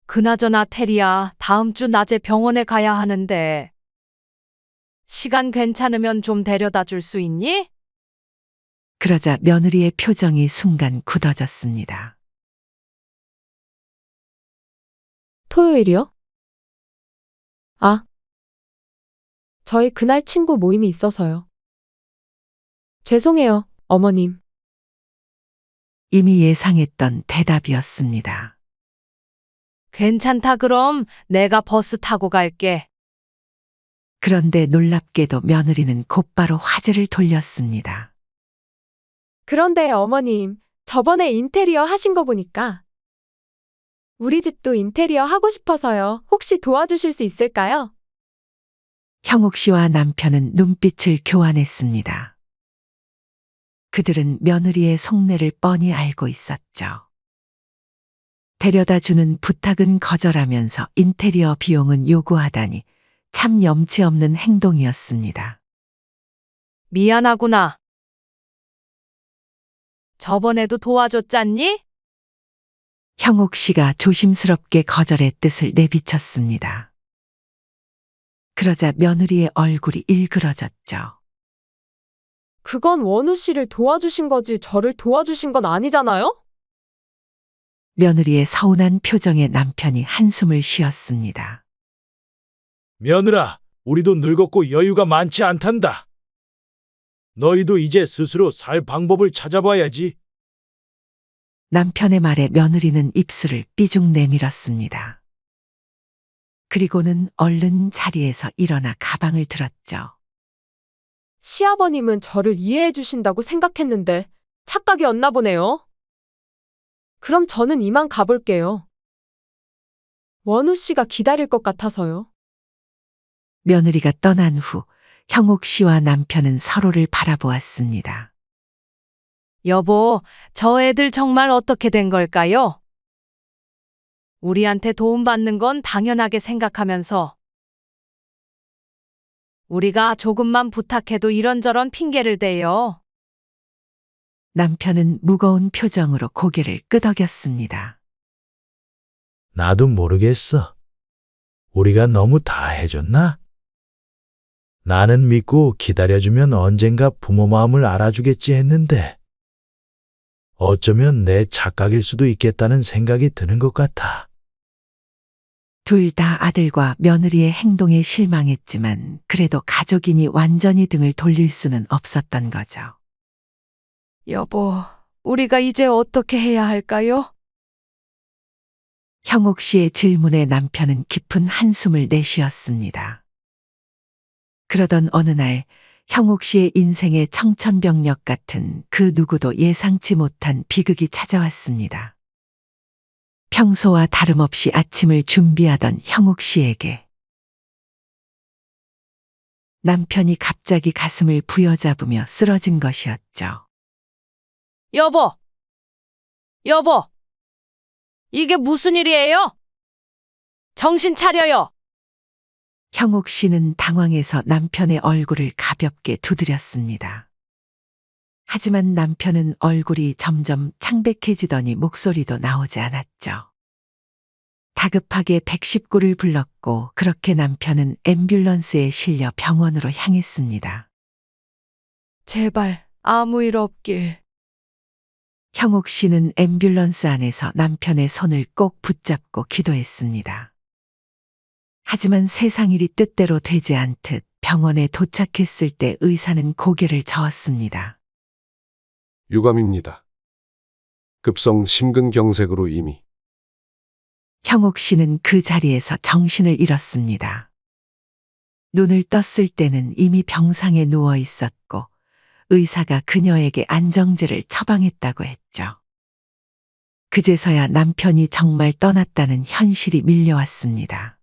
그나저나 테리야, 다음 주 낮에 병원에 가야 하는데 시간 괜찮으면 좀 데려다 줄 수 있니? 그러자 며느리의 표정이 순간 굳어졌습니다. 토요일이요? 아, 저희 그날 친구 모임이 있어서요. 죄송해요, 어머님. 이미 예상했던 대답이었습니다. 괜찮다 그럼 내가 버스 타고 갈게. 그런데 놀랍게도 며느리는 곧바로 화제를 돌렸습니다. 그런데 어머님, 저번에 인테리어 하신 거 보니까 우리 집도 인테리어 하고 싶어서요. 혹시 도와주실 수 있을까요? 형옥 씨와 남편은 눈빛을 교환했습니다. 그들은 며느리의 속내를 뻔히 알고 있었죠. 데려다 주는 부탁은 거절하면서 인테리어 비용은 요구하다니 참 염치 없는 행동이었습니다. 미안하구나. 저번에도 도와줬잖니? 형옥 씨가 조심스럽게 거절의 뜻을 내비쳤습니다. 그러자 며느리의 얼굴이 일그러졌죠. 그건 원우 씨를 도와주신 거지 저를 도와주신 건 아니잖아요? 며느리의 서운한 표정에 남편이 한숨을 쉬었습니다. 며느라, 우리도 늙었고 여유가 많지 않단다. 너희도 이제 스스로 살 방법을 찾아봐야지. 남편의 말에 며느리는 입술을 삐죽 내밀었습니다. 그리고는 얼른 자리에서 일어나 가방을 들었죠. 시아버님은 저를 이해해 주신다고 생각했는데 착각이었나 보네요. 그럼 저는 이만 가볼게요. 원우 씨가 기다릴 것 같아서요. 며느리가 떠난 후 형옥 씨와 남편은 서로를 바라보았습니다. 여보, 저 애들 정말 어떻게 된 걸까요? 우리한테 도움받는 건 당연하게 생각하면서 우리가 조금만 부탁해도 이런저런 핑계를 대요. 남편은 무거운 표정으로 고개를 끄덕였습니다. 나도 모르겠어. 우리가 너무 다 해줬나? 나는 믿고 기다려주면 언젠가 부모 마음을 알아주겠지 했는데, 어쩌면 내 착각일 수도 있겠다는 생각이 드는 것 같아. 둘 다 아들과 며느리의 행동에 실망했지만 그래도 가족이니 완전히 등을 돌릴 수는 없었던 거죠. 여보, 우리가 이제 어떻게 해야 할까요? 형옥 씨의 질문에 남편은 깊은 한숨을 내쉬었습니다. 그러던 어느 날 형옥 씨의 인생에 청천벽력 같은 그 누구도 예상치 못한 비극이 찾아왔습니다. 평소와 다름없이 아침을 준비하던 형옥 씨에게 남편이 갑자기 가슴을 부여잡으며 쓰러진 것이었죠. 여보! 여보! 이게 무슨 일이에요? 정신 차려요! 형옥 씨는 당황해서 남편의 얼굴을 가볍게 두드렸습니다. 하지만 남편은 얼굴이 점점 창백해지더니 목소리도 나오지 않았죠. 다급하게 119를 불렀고 그렇게 남편은 앰뷸런스에 실려 병원으로 향했습니다. 제발 아무 일 없길. 형옥 씨는 앰뷸런스 안에서 남편의 손을 꼭 붙잡고 기도했습니다. 하지만 세상 일이 뜻대로 되지 않듯 병원에 도착했을 때 의사는 고개를 저었습니다. 유감입니다. 급성 심근경색으로 이미. 형옥 씨는 그 자리에서 정신을 잃었습니다. 눈을 떴을 때는 이미 병상에 누워 있었고 의사가 그녀에게 안정제를 처방했다고 했죠. 그제서야 남편이 정말 떠났다는 현실이 밀려왔습니다.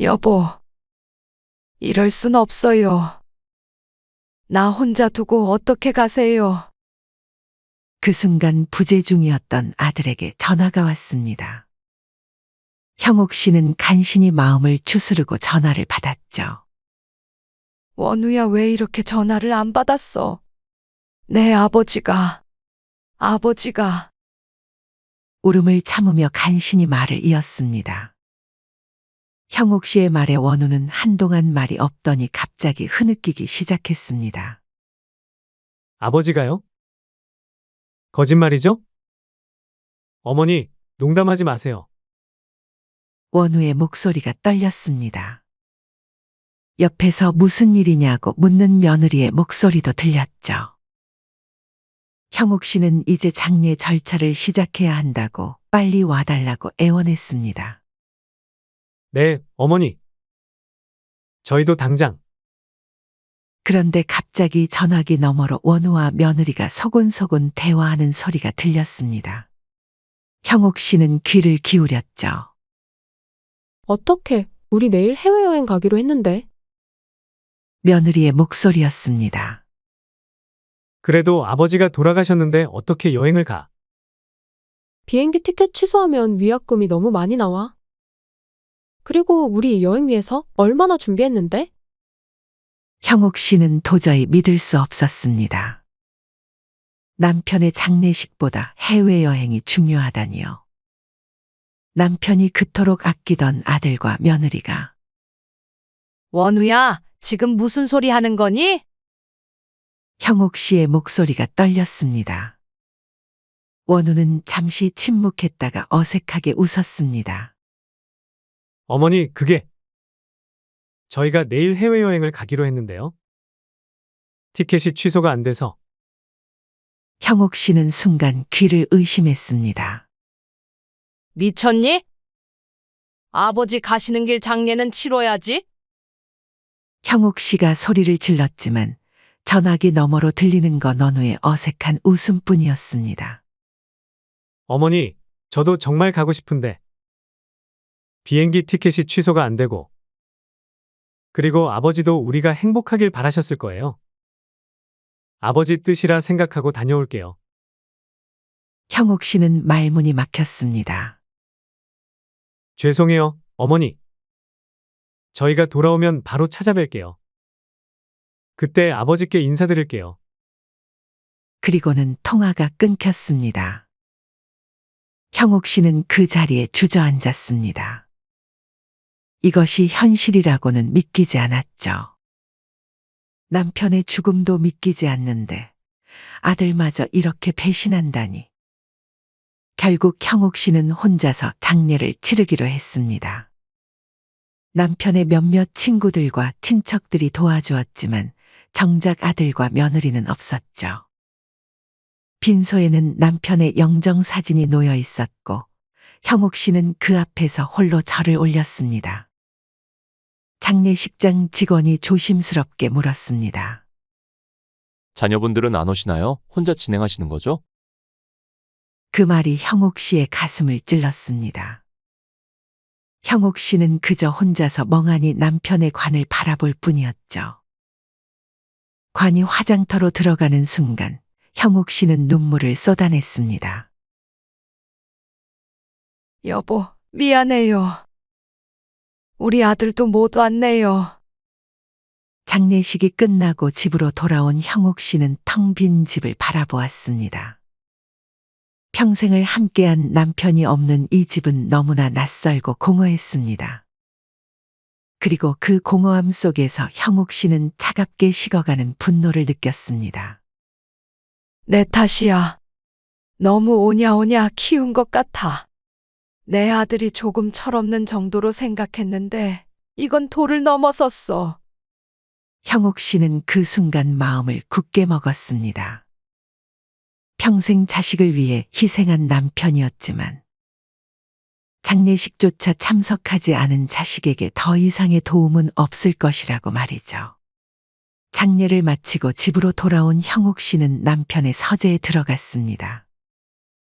여보, 이럴 순 없어요. 나 혼자 두고 어떻게 가세요? 그 순간 부재 중이었던 아들에게 전화가 왔습니다. 형옥 씨는 간신히 마음을 추스르고 전화를 받았죠. 원우야, 왜 이렇게 전화를 안 받았어? 내 아버지가. 울음을 참으며 간신히 말을 이었습니다. 형옥 씨의 말에 원우는 한동안 말이 없더니 갑자기 흐느끼기 시작했습니다. 아버지가요? 거짓말이죠? 어머니, 농담하지 마세요. 원우의 목소리가 떨렸습니다. 옆에서 무슨 일이냐고 묻는 며느리의 목소리도 들렸죠. 형옥 씨는 이제 장례 절차를 시작해야 한다고 빨리 와달라고 애원했습니다. 네, 어머니. 저희도 당장. 그런데 갑자기 전화기 너머로 원우와 며느리가 소곤소곤 대화하는 소리가 들렸습니다. 형옥 씨는 귀를 기울였죠. 어떻게? 우리 내일 해외여행 가기로 했는데. 며느리의 목소리였습니다. 그래도 아버지가 돌아가셨는데 어떻게 여행을 가? 비행기 티켓 취소하면 위약금이 너무 많이 나와. 그리고 우리 여행 위해서 얼마나 준비했는데? 형옥 씨는 도저히 믿을 수 없었습니다. 남편의 장례식보다 해외여행이 중요하다니요. 남편이 그토록 아끼던 아들과 며느리가 원우야, 지금 무슨 소리 하는 거니? 형옥 씨의 목소리가 떨렸습니다. 원우는 잠시 침묵했다가 어색하게 웃었습니다. 어머니, 그게 저희가 내일 해외여행을 가기로 했는데요. 티켓이 취소가 안 돼서. 형옥 씨는 순간 귀를 의심했습니다. 미쳤니? 아버지 가시는 길 장례는 치러야지. 형옥 씨가 소리를 질렀지만 전화기 너머로 들리는 건 원우의 어색한 웃음뿐이었습니다. 어머니, 저도 정말 가고 싶은데 비행기 티켓이 취소가 안 되고 그리고 아버지도 우리가 행복하길 바라셨을 거예요. 아버지 뜻이라 생각하고 다녀올게요. 형옥 씨는 말문이 막혔습니다. 죄송해요, 어머니. 저희가 돌아오면 바로 찾아뵐게요. 그때 아버지께 인사드릴게요. 그리고는 통화가 끊겼습니다. 형옥 씨는 그 자리에 주저앉았습니다. 이것이 현실이라고는 믿기지 않았죠. 남편의 죽음도 믿기지 않는데 아들마저 이렇게 배신한다니. 결국 형옥 씨는 혼자서 장례를 치르기로 했습니다. 남편의 몇몇 친구들과 친척들이 도와주었지만 정작 아들과 며느리는 없었죠. 빈소에는 남편의 영정 사진이 놓여 있었고 형옥 씨는 그 앞에서 홀로 절을 올렸습니다. 장례식장 직원이 조심스럽게 물었습니다. 자녀분들은 안 오시나요? 혼자 진행하시는 거죠? 그 말이 형옥 씨의 가슴을 찔렀습니다. 형옥 씨는 그저 혼자서 멍하니 남편의 관을 바라볼 뿐이었죠. 관이 화장터로 들어가는 순간 형옥 씨는 눈물을 쏟아냈습니다. 여보, 미안해요. 우리 아들도 못 왔네요. 장례식이 끝나고 집으로 돌아온 형옥 씨는 텅 빈 집을 바라보았습니다. 평생을 함께한 남편이 없는 이 집은 너무나 낯설고 공허했습니다. 그리고 그 공허함 속에서 형옥 씨는 차갑게 식어가는 분노를 느꼈습니다. 내 탓이야. 너무 오냐오냐 키운 것 같아. 내 아들이 조금 철없는 정도로 생각했는데 이건 도를 넘어섰어. 형옥 씨는 그 순간 마음을 굳게 먹었습니다. 평생 자식을 위해 희생한 남편이었지만 장례식조차 참석하지 않은 자식에게 더 이상의 도움은 없을 것이라고 말이죠. 장례를 마치고 집으로 돌아온 형옥 씨는 남편의 서재에 들어갔습니다.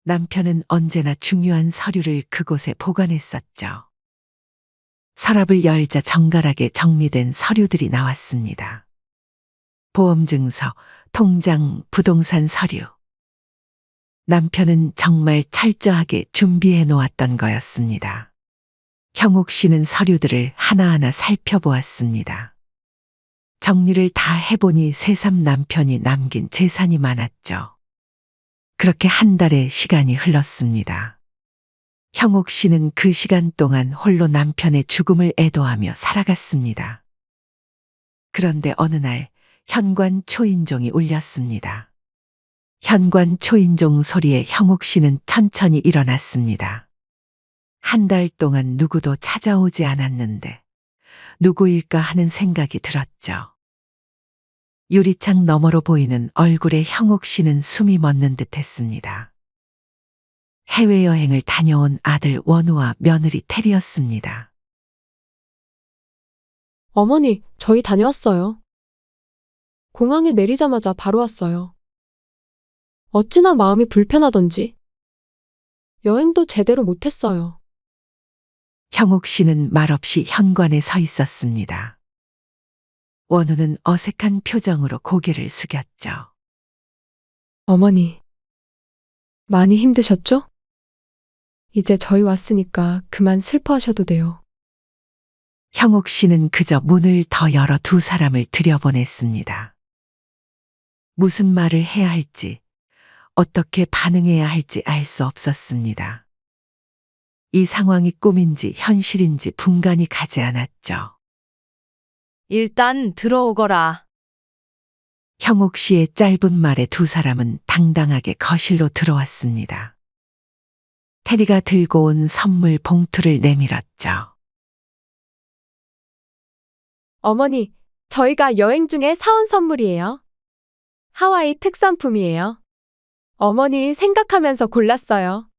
남편은 언제나 중요한 서류를 그곳에 보관했었죠. 서랍을 열자 정갈하게 정리된 서류들이 나왔습니다. 보험증서, 통장, 부동산 서류. 남편은 정말 철저하게 준비해 놓았던 거였습니다. 형옥 씨는 서류들을 하나하나 살펴보았습니다. 정리를 다 해보니 새삼 남편이 남긴 재산이 많았죠. 그렇게 한 달의 시간이 흘렀습니다. 형옥 씨는 그 시간 동안 홀로 남편의 죽음을 애도하며 살아갔습니다. 그런데 어느 날 현관 초인종이 울렸습니다. 현관 초인종 소리에 형옥 씨는 천천히 일어났습니다. 한 달 동안 누구도 찾아오지 않았는데 누구일까 하는 생각이 들었죠. 유리창 너머로 보이는 얼굴에 형옥 씨는 숨이 멎는 듯했습니다. 해외여행을 다녀온 아들 원우와 며느리 태리였습니다. 어머니, 저희 다녀왔어요. 공항에 내리자마자 바로 왔어요. 어찌나 마음이 불편하던지. 여행도 제대로 못했어요. 형옥 씨는 말없이 현관에 서 있었습니다. 원우는 어색한 표정으로 고개를 숙였죠. 어머니, 많이 힘드셨죠? 이제 저희 왔으니까 그만 슬퍼하셔도 돼요. 형옥 씨는 그저 문을 더 열어 두 사람을 들여보냈습니다. 무슨 말을 해야 할지, 어떻게 반응해야 할지 알 수 없었습니다. 이 상황이 꿈인지 현실인지 분간이 가지 않았죠. 일단 들어오거라. 형옥 씨의 짧은 말에 두 사람은 당당하게 거실로 들어왔습니다. 테리가 들고 온 선물 봉투를 내밀었죠. 어머니, 저희가 여행 중에 사온 선물이에요. 하와이 특산품이에요. 어머니 생각하면서 골랐어요.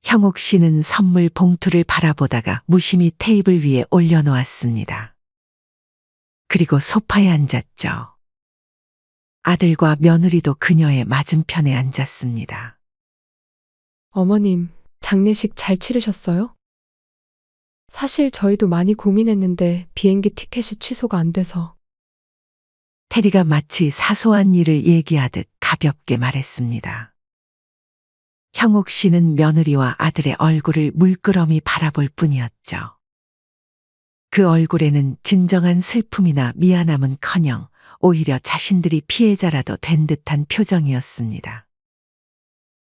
형옥 씨는 선물 봉투를 바라보다가 무심히 테이블 위에 올려놓았습니다. 그리고 소파에 앉았죠. 아들과 며느리도 그녀의 맞은편에 앉았습니다. 어머님, 장례식 잘 치르셨어요? 사실 저희도 많이 고민했는데 비행기 티켓이 취소가 안 돼서. 테리가 마치 사소한 일을 얘기하듯 가볍게 말했습니다. 형옥 씨는 며느리와 아들의 얼굴을 물끄러미 바라볼 뿐이었죠. 그 얼굴에는 진정한 슬픔이나 미안함은커녕 오히려 자신들이 피해자라도 된 듯한 표정이었습니다.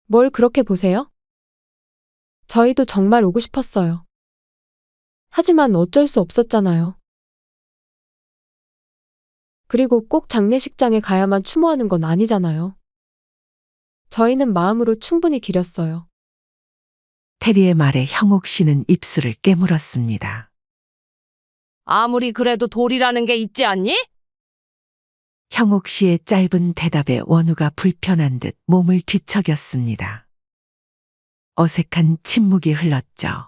뭘 그렇게 보세요? 저희도 정말 오고 싶었어요. 하지만 어쩔 수 없었잖아요. 그리고 꼭 장례식장에 가야만 추모하는 건 아니잖아요. 저희는 마음으로 충분히 기렸어요. 테리의 말에 형옥 씨는 입술을 깨물었습니다. 아무리 그래도 도리라는 게 있지 않니? 형옥 씨의 짧은 대답에 원우가 불편한 듯 몸을 뒤척였습니다. 어색한 침묵이 흘렀죠.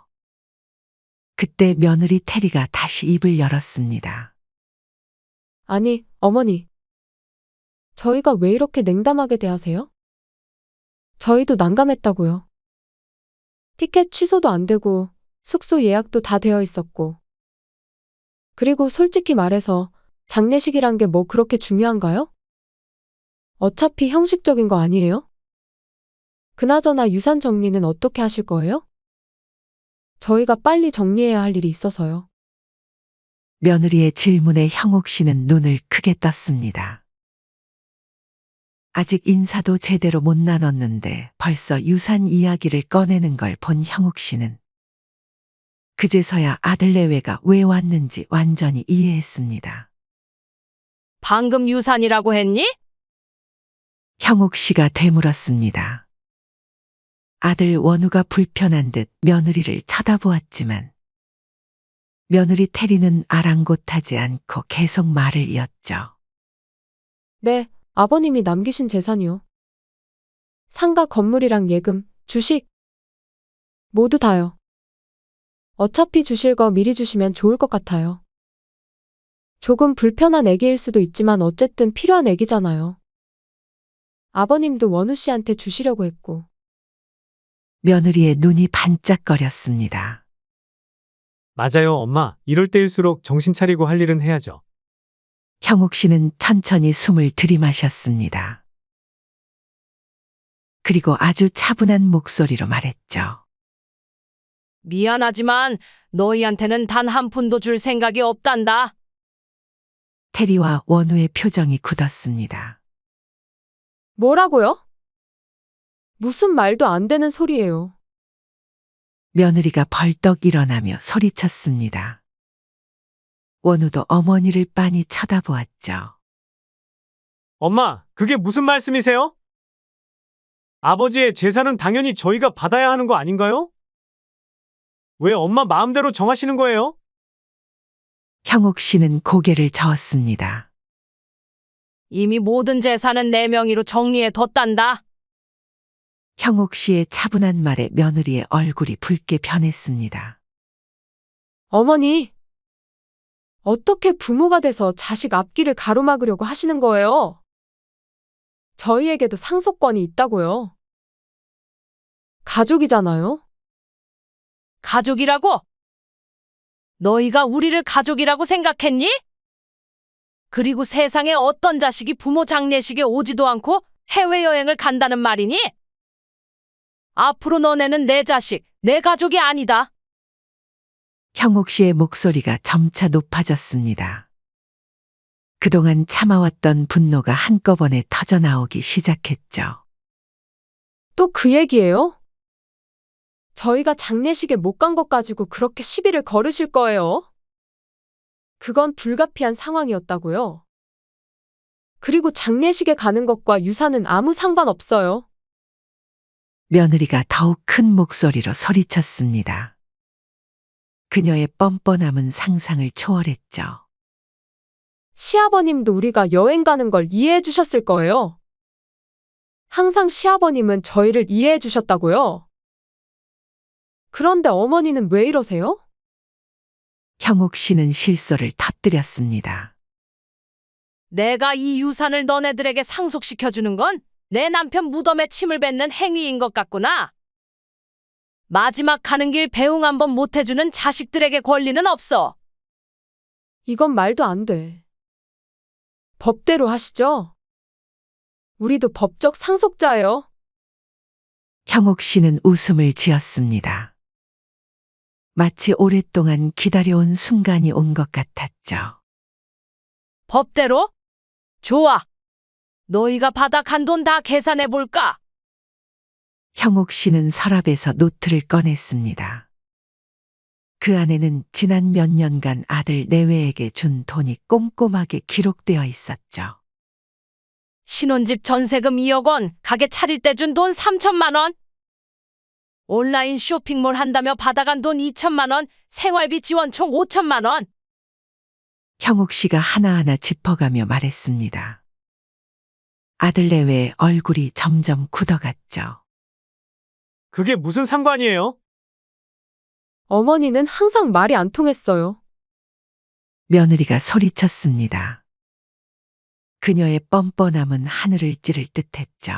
그때 며느리 테리가 다시 입을 열었습니다. 아니, 어머니. 저희가 왜 이렇게 냉담하게 대하세요? 저희도 난감했다고요. 티켓 취소도 안 되고 숙소 예약도 다 되어 있었고. 그리고 솔직히 말해서 장례식이란 게 뭐 그렇게 중요한가요? 어차피 형식적인 거 아니에요? 그나저나 유산 정리는 어떻게 하실 거예요? 저희가 빨리 정리해야 할 일이 있어서요. 며느리의 질문에 형옥 씨는 눈을 크게 떴습니다. 아직 인사도 제대로 못 나눴는데 벌써 유산 이야기를 꺼내는 걸 본 형옥 씨는 그제서야 아들 내외가 왜 왔는지 완전히 이해했습니다. 방금 유산이라고 했니? 형옥 씨가 되물었습니다. 아들 원우가 불편한 듯 며느리를 쳐다보았지만 며느리 테리는 아랑곳하지 않고 계속 말을 이었죠. 네, 아버님이 남기신 재산이요. 상가 건물이랑 예금, 주식. 모두 다요. 어차피 주실 거 미리 주시면 좋을 것 같아요. 조금 불편한 애기일 수도 있지만 어쨌든 필요한 애기잖아요. 아버님도 원우 씨한테 주시려고 했고. 며느리의 눈이 반짝거렸습니다. 맞아요, 엄마. 이럴 때일수록 정신 차리고 할 일은 해야죠. 형옥 씨는 천천히 숨을 들이마셨습니다. 그리고 아주 차분한 목소리로 말했죠. 미안하지만 너희한테는 단 한 푼도 줄 생각이 없단다. 테리와 원우의 표정이 굳었습니다. 뭐라고요? 무슨 말도 안 되는 소리예요. 며느리가 벌떡 일어나며 소리쳤습니다. 원우도 어머니를 빤히 쳐다보았죠. 엄마, 그게 무슨 말씀이세요? 아버지의 재산은 당연히 저희가 받아야 하는 거 아닌가요? 왜 엄마 마음대로 정하시는 거예요? 형옥 씨는 고개를 저었습니다. 이미 모든 재산은 내 명의로 정리해 뒀단다. 형옥 씨의 차분한 말에 며느리의 얼굴이 붉게 변했습니다. 어머니, 어떻게 부모가 돼서 자식 앞길을 가로막으려고 하시는 거예요? 저희에게도 상속권이 있다고요. 가족이잖아요. 가족이라고? 너희가 우리를 가족이라고 생각했니? 그리고 세상에 어떤 자식이 부모 장례식에 오지도 않고 해외여행을 간다는 말이니? 앞으로 너네는 내 자식, 내 가족이 아니다. 형옥 씨의 목소리가 점차 높아졌습니다. 그동안 참아왔던 분노가 한꺼번에 터져나오기 시작했죠. 또 그 얘기예요? 저희가 장례식에 못 간 것 가지고 그렇게 시비를 걸으실 거예요? 그건 불가피한 상황이었다고요. 그리고 장례식에 가는 것과 유산은 아무 상관없어요. 며느리가 더욱 큰 목소리로 소리쳤습니다. 그녀의 뻔뻔함은 상상을 초월했죠. 시아버님도 우리가 여행 가는 걸 이해해 주셨을 거예요. 항상 시아버님은 저희를 이해해 주셨다고요. 그런데 어머니는 왜 이러세요? 형옥 씨는 실소를 터뜨렸습니다. 내가 이 유산을 너네들에게 상속시켜주는 건 내 남편 무덤에 침을 뱉는 행위인 것 같구나. 마지막 가는 길 배웅 한번 못 해주는 자식들에게 권리는 없어. 이건 말도 안 돼. 법대로 하시죠? 우리도 법적 상속자예요. 형옥 씨는 웃음을 지었습니다. 마치 오랫동안 기다려온 순간이 온 것 같았죠. 법대로? 좋아. 너희가 받아 간 돈 다 계산해 볼까? 형옥 씨는 서랍에서 노트를 꺼냈습니다. 그 안에는 지난 몇 년간 아들 내외에게 준 돈이 꼼꼼하게 기록되어 있었죠. 신혼집 전세금 2억 원, 가게 차릴 때 준 돈 3천만 원. 온라인 쇼핑몰 한다며 받아간 돈 2천만 원, 생활비 지원 총 5천만 원. 형옥 씨가 하나하나 짚어가며 말했습니다. 아들 내외의 얼굴이 점점 굳어갔죠. 그게 무슨 상관이에요? 어머니는 항상 말이 안 통했어요. 며느리가 소리쳤습니다. 그녀의 뻔뻔함은 하늘을 찌를 듯했죠.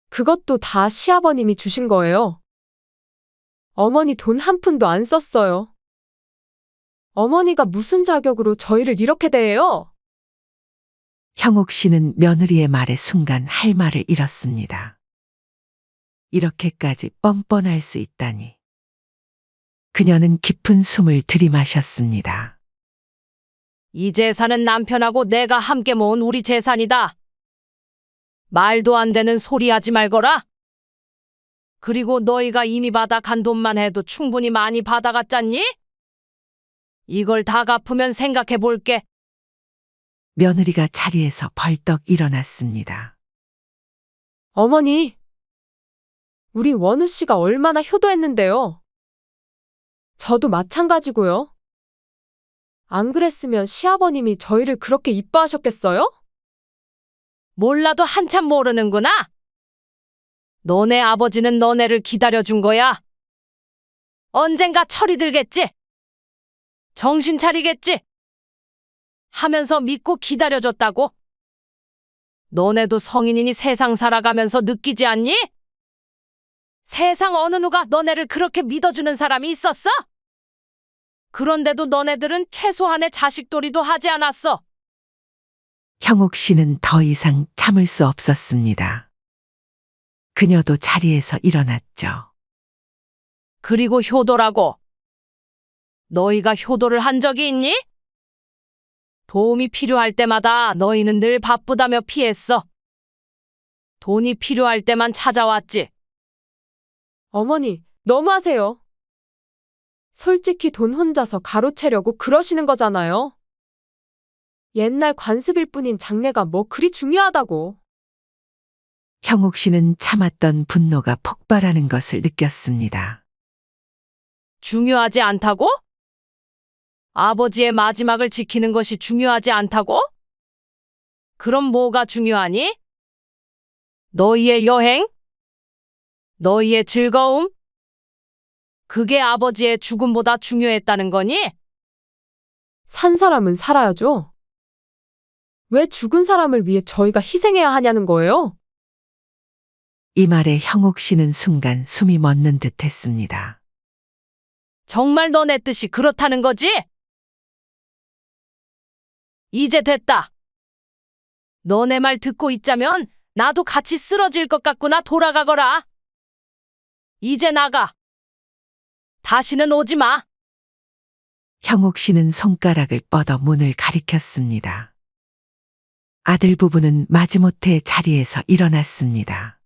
그것도 다 시아버님이 주신 거예요. 어머니 돈 한 푼도 안 썼어요. 어머니가 무슨 자격으로 저희를 이렇게 대해요? 형옥 씨는 며느리의 말에 순간 할 말을 잃었습니다. 이렇게까지 뻔뻔할 수 있다니. 그녀는 깊은 숨을 들이마셨습니다. 이 재산은 남편하고 내가 함께 모은 우리 재산이다. 말도 안 되는 소리 하지 말거라. 그리고 너희가 이미 받아 간 돈만 해도 충분히 많이 받아갔잖니? 이걸 다 갚으면 생각해 볼게. 며느리가 자리에서 벌떡 일어났습니다. 어머니, 우리 원우 씨가 얼마나 효도했는데요. 저도 마찬가지고요. 안 그랬으면 시아버님이 저희를 그렇게 이뻐하셨겠어요? 몰라도 한참 모르는구나. 너네 아버지는 너네를 기다려준 거야. 언젠가 철이 들겠지. 정신 차리겠지. 하면서 믿고 기다려줬다고. 너네도 성인이니 세상 살아가면서 느끼지 않니? 세상 어느 누가 너네를 그렇게 믿어주는 사람이 있었어? 그런데도 너네들은 최소한의 자식돌이도 하지 않았어. 형옥 씨는 더 이상 참을 수 없었습니다. 그녀도 자리에서 일어났죠. 그리고 효도라고. 너희가 효도를 한 적이 있니? 도움이 필요할 때마다 너희는 늘 바쁘다며 피했어. 돈이 필요할 때만 찾아왔지. 어머니, 너무하세요. 솔직히 돈 혼자서 가로채려고 그러시는 거잖아요. 옛날 관습일 뿐인 장래가 뭐 그리 중요하다고. 형옥 씨는 참았던 분노가 폭발하는 것을 느꼈습니다. 중요하지 않다고? 아버지의 마지막을 지키는 것이 중요하지 않다고? 그럼 뭐가 중요하니? 너희의 여행? 너희의 즐거움? 그게 아버지의 죽음보다 중요했다는 거니? 산 사람은 살아야죠. 왜 죽은 사람을 위해 저희가 희생해야 하냐는 거예요? 이 말에 형옥 씨는 순간 숨이 멎는 듯 했습니다. 정말 너네 뜻이 그렇다는 거지? 이제 됐다. 너네 말 듣고 있자면 나도 같이 쓰러질 것 같구나. 돌아가거라. 이제 나가. 다시는 오지 마. 형옥 씨는 손가락을 뻗어 문을 가리켰습니다. 아들 부부는 마지못해 자리에서 일어났습니다.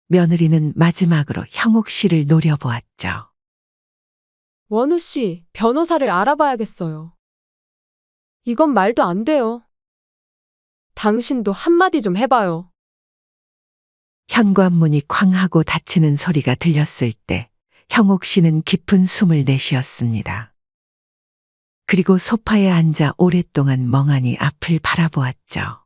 며느리는 마지막으로 형옥 씨를 노려보았죠. 원우 씨, 변호사를 알아봐야겠어요. 이건 말도 안 돼요. 당신도 한마디 좀 해봐요. 현관문이 쾅 하고 닫히는 소리가 들렸을 때 형옥 씨는 깊은 숨을 내쉬었습니다. 그리고 소파에 앉아 오랫동안 멍하니 앞을 바라보았죠.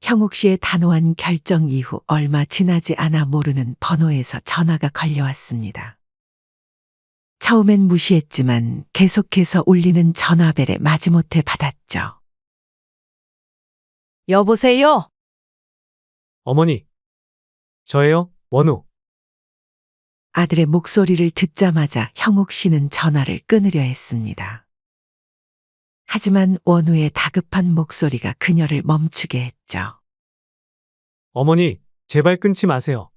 형옥 씨의 단호한 결정 이후 얼마 지나지 않아 모르는 번호에서 전화가 걸려왔습니다. 처음엔 무시했지만 계속해서 울리는 전화벨에 마지못해 받았죠. 여보세요? 어머니. 저예요, 원우. 아들의 목소리를 듣자마자 형옥 씨는 전화를 끊으려 했습니다. 하지만 원우의 다급한 목소리가 그녀를 멈추게 했죠. 어머니, 제발 끊지 마세요.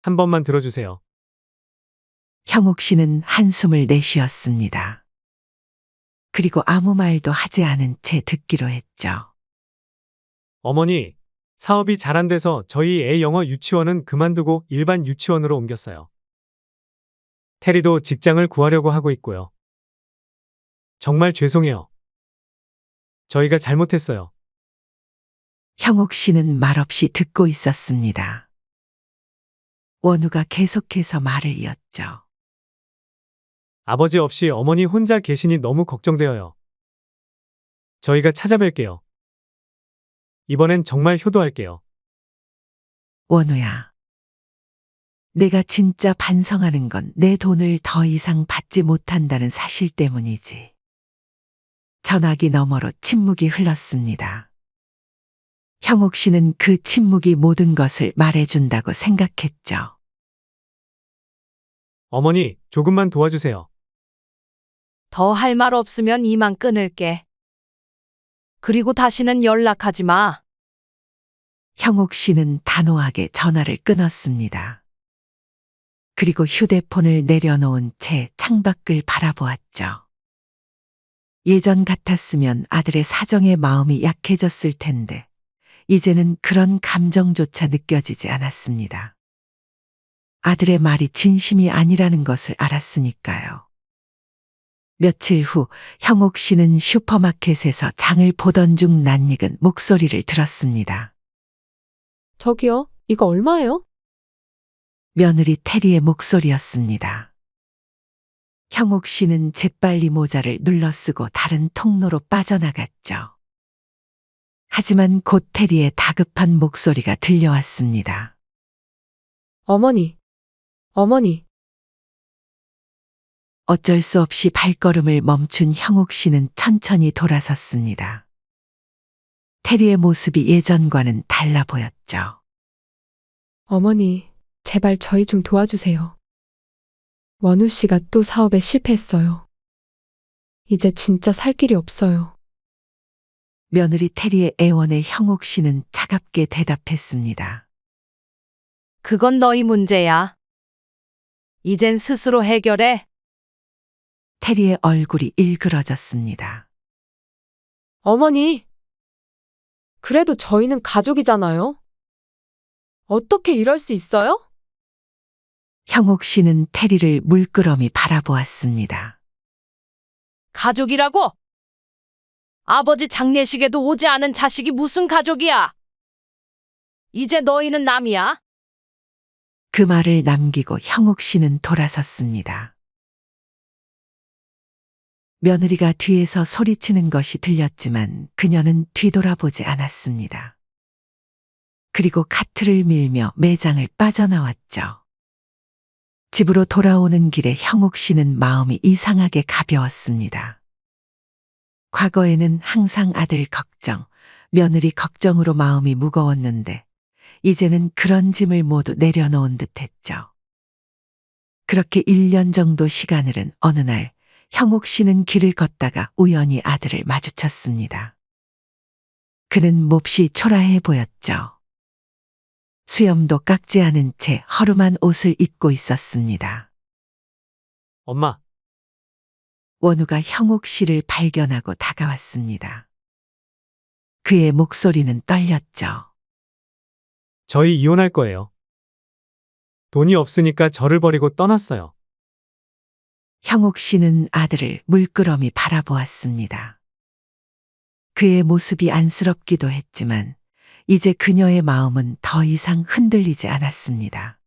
한 번만 들어주세요. 형옥 씨는 한숨을 내쉬었습니다. 그리고 아무 말도 하지 않은 채 듣기로 했죠. 어머니, 사업이 잘 안 돼서 저희 애 영어 유치원은 그만두고 일반 유치원으로 옮겼어요. 테리도 직장을 구하려고 하고 있고요. 정말 죄송해요. 저희가 잘못했어요. 형옥 씨는 말없이 듣고 있었습니다. 원우가 계속해서 말을 이었죠. 아버지 없이 어머니 혼자 계시니 너무 걱정되어요. 저희가 찾아뵐게요. 이번엔 정말 효도할게요. 원우야. 내가 진짜 반성하는 건 내 돈을 더 이상 받지 못한다는 사실 때문이지. 전화기 너머로 침묵이 흘렀습니다. 형옥 씨는 그 침묵이 모든 것을 말해준다고 생각했죠. 어머니, 조금만 도와주세요. 더 할 말 없으면 이만 끊을게. 그리고 다시는 연락하지 마. 형옥 씨는 단호하게 전화를 끊었습니다. 그리고 휴대폰을 내려놓은 채 창밖을 바라보았죠. 예전 같았으면 아들의 사정에 마음이 약해졌을 텐데, 이제는 그런 감정조차 느껴지지 않았습니다. 아들의 말이 진심이 아니라는 것을 알았으니까요. 며칠 후 형옥 씨는 슈퍼마켓에서 장을 보던 중 낯익은 목소리를 들었습니다. 저기요, 이거 얼마예요? 며느리 테리의 목소리였습니다. 형옥 씨는 재빨리 모자를 눌러쓰고 다른 통로로 빠져나갔죠. 하지만 곧 테리의 다급한 목소리가 들려왔습니다. 어머니, 어머니, 어쩔 수 없이 발걸음을 멈춘 형옥 씨는 천천히 돌아섰습니다. 테리의 모습이 예전과는 달라 보였죠. 어머니, 제발 저희 좀 도와주세요. 원우 씨가 또 사업에 실패했어요. 이제 진짜 살 길이 없어요. 며느리 테리의 애원에 형옥 씨는 차갑게 대답했습니다. 그건 너희 문제야. 이젠 스스로 해결해. 테리의 얼굴이 일그러졌습니다. 어머니, 그래도 저희는 가족이잖아요. 어떻게 이럴 수 있어요? 형옥 씨는 테리를 물끄러미 바라보았습니다. 가족이라고? 아버지 장례식에도 오지 않은 자식이 무슨 가족이야? 이제 너희는 남이야? 그 말을 남기고 형옥 씨는 돌아섰습니다. 며느리가 뒤에서 소리치는 것이 들렸지만 그녀는 뒤돌아보지 않았습니다. 그리고 카트를 밀며 매장을 빠져나왔죠. 집으로 돌아오는 길에 형옥 씨는 마음이 이상하게 가벼웠습니다. 과거에는 항상 아들 걱정, 며느리 걱정으로 마음이 무거웠는데 이제는 그런 짐을 모두 내려놓은 듯했죠. 그렇게 1년 정도 시간을 흐른 어느 날 형옥 씨는 길을 걷다가 우연히 아들을 마주쳤습니다. 그는 몹시 초라해 보였죠. 수염도 깎지 않은 채 허름한 옷을 입고 있었습니다. 엄마, 원우가 형옥 씨를 발견하고 다가왔습니다. 그의 목소리는 떨렸죠. 저희 이혼할 거예요. 돈이 없으니까 저를 버리고 떠났어요. 형옥 씨는 아들을 물끄러미 바라보았습니다. 그의 모습이 안쓰럽기도 했지만 이제 그녀의 마음은 더 이상 흔들리지 않았습니다.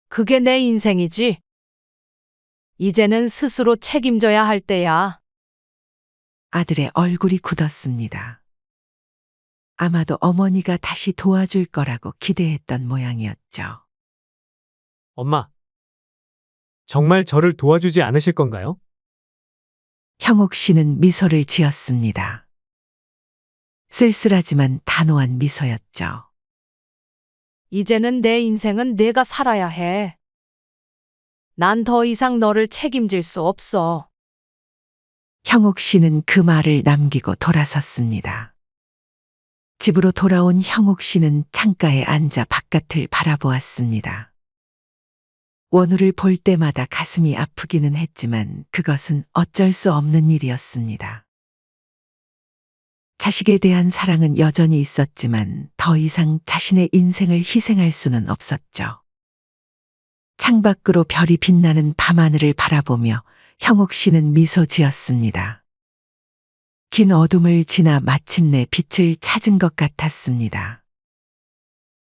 그게 내 인생이지. 이제는 스스로 책임져야 할 때야. 아들의 얼굴이 굳었습니다. 아마도 어머니가 다시 도와줄 거라고 기대했던 모양이었죠. 엄마, 정말 저를 도와주지 않으실 건가요? 형옥 씨는 미소를 지었습니다. 쓸쓸하지만 단호한 미소였죠. 이제는 내 인생은 내가 살아야 해. 난 더 이상 너를 책임질 수 없어. 형옥 씨는 그 말을 남기고 돌아섰습니다. 집으로 돌아온 형옥 씨는 창가에 앉아 바깥을 바라보았습니다. 원우를 볼 때마다 가슴이 아프기는 했지만 그것은 어쩔 수 없는 일이었습니다. 자식에 대한 사랑은 여전히 있었지만 더 이상 자신의 인생을 희생할 수는 없었죠. 창밖으로 별이 빛나는 밤하늘을 바라보며 형옥 씨는 미소 지었습니다. 긴 어둠을 지나 마침내 빛을 찾은 것 같았습니다.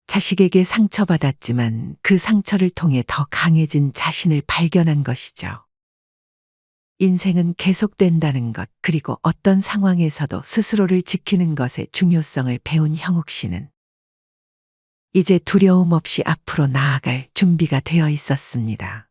자식에게 상처받았지만 그 상처를 통해 더 강해진 자신을 발견한 것이죠. 인생은 계속된다는 것, 그리고 어떤 상황에서도 스스로를 지키는 것의 중요성을 배운 형옥 씨는 이제 두려움 없이 앞으로 나아갈 준비가 되어 있었습니다.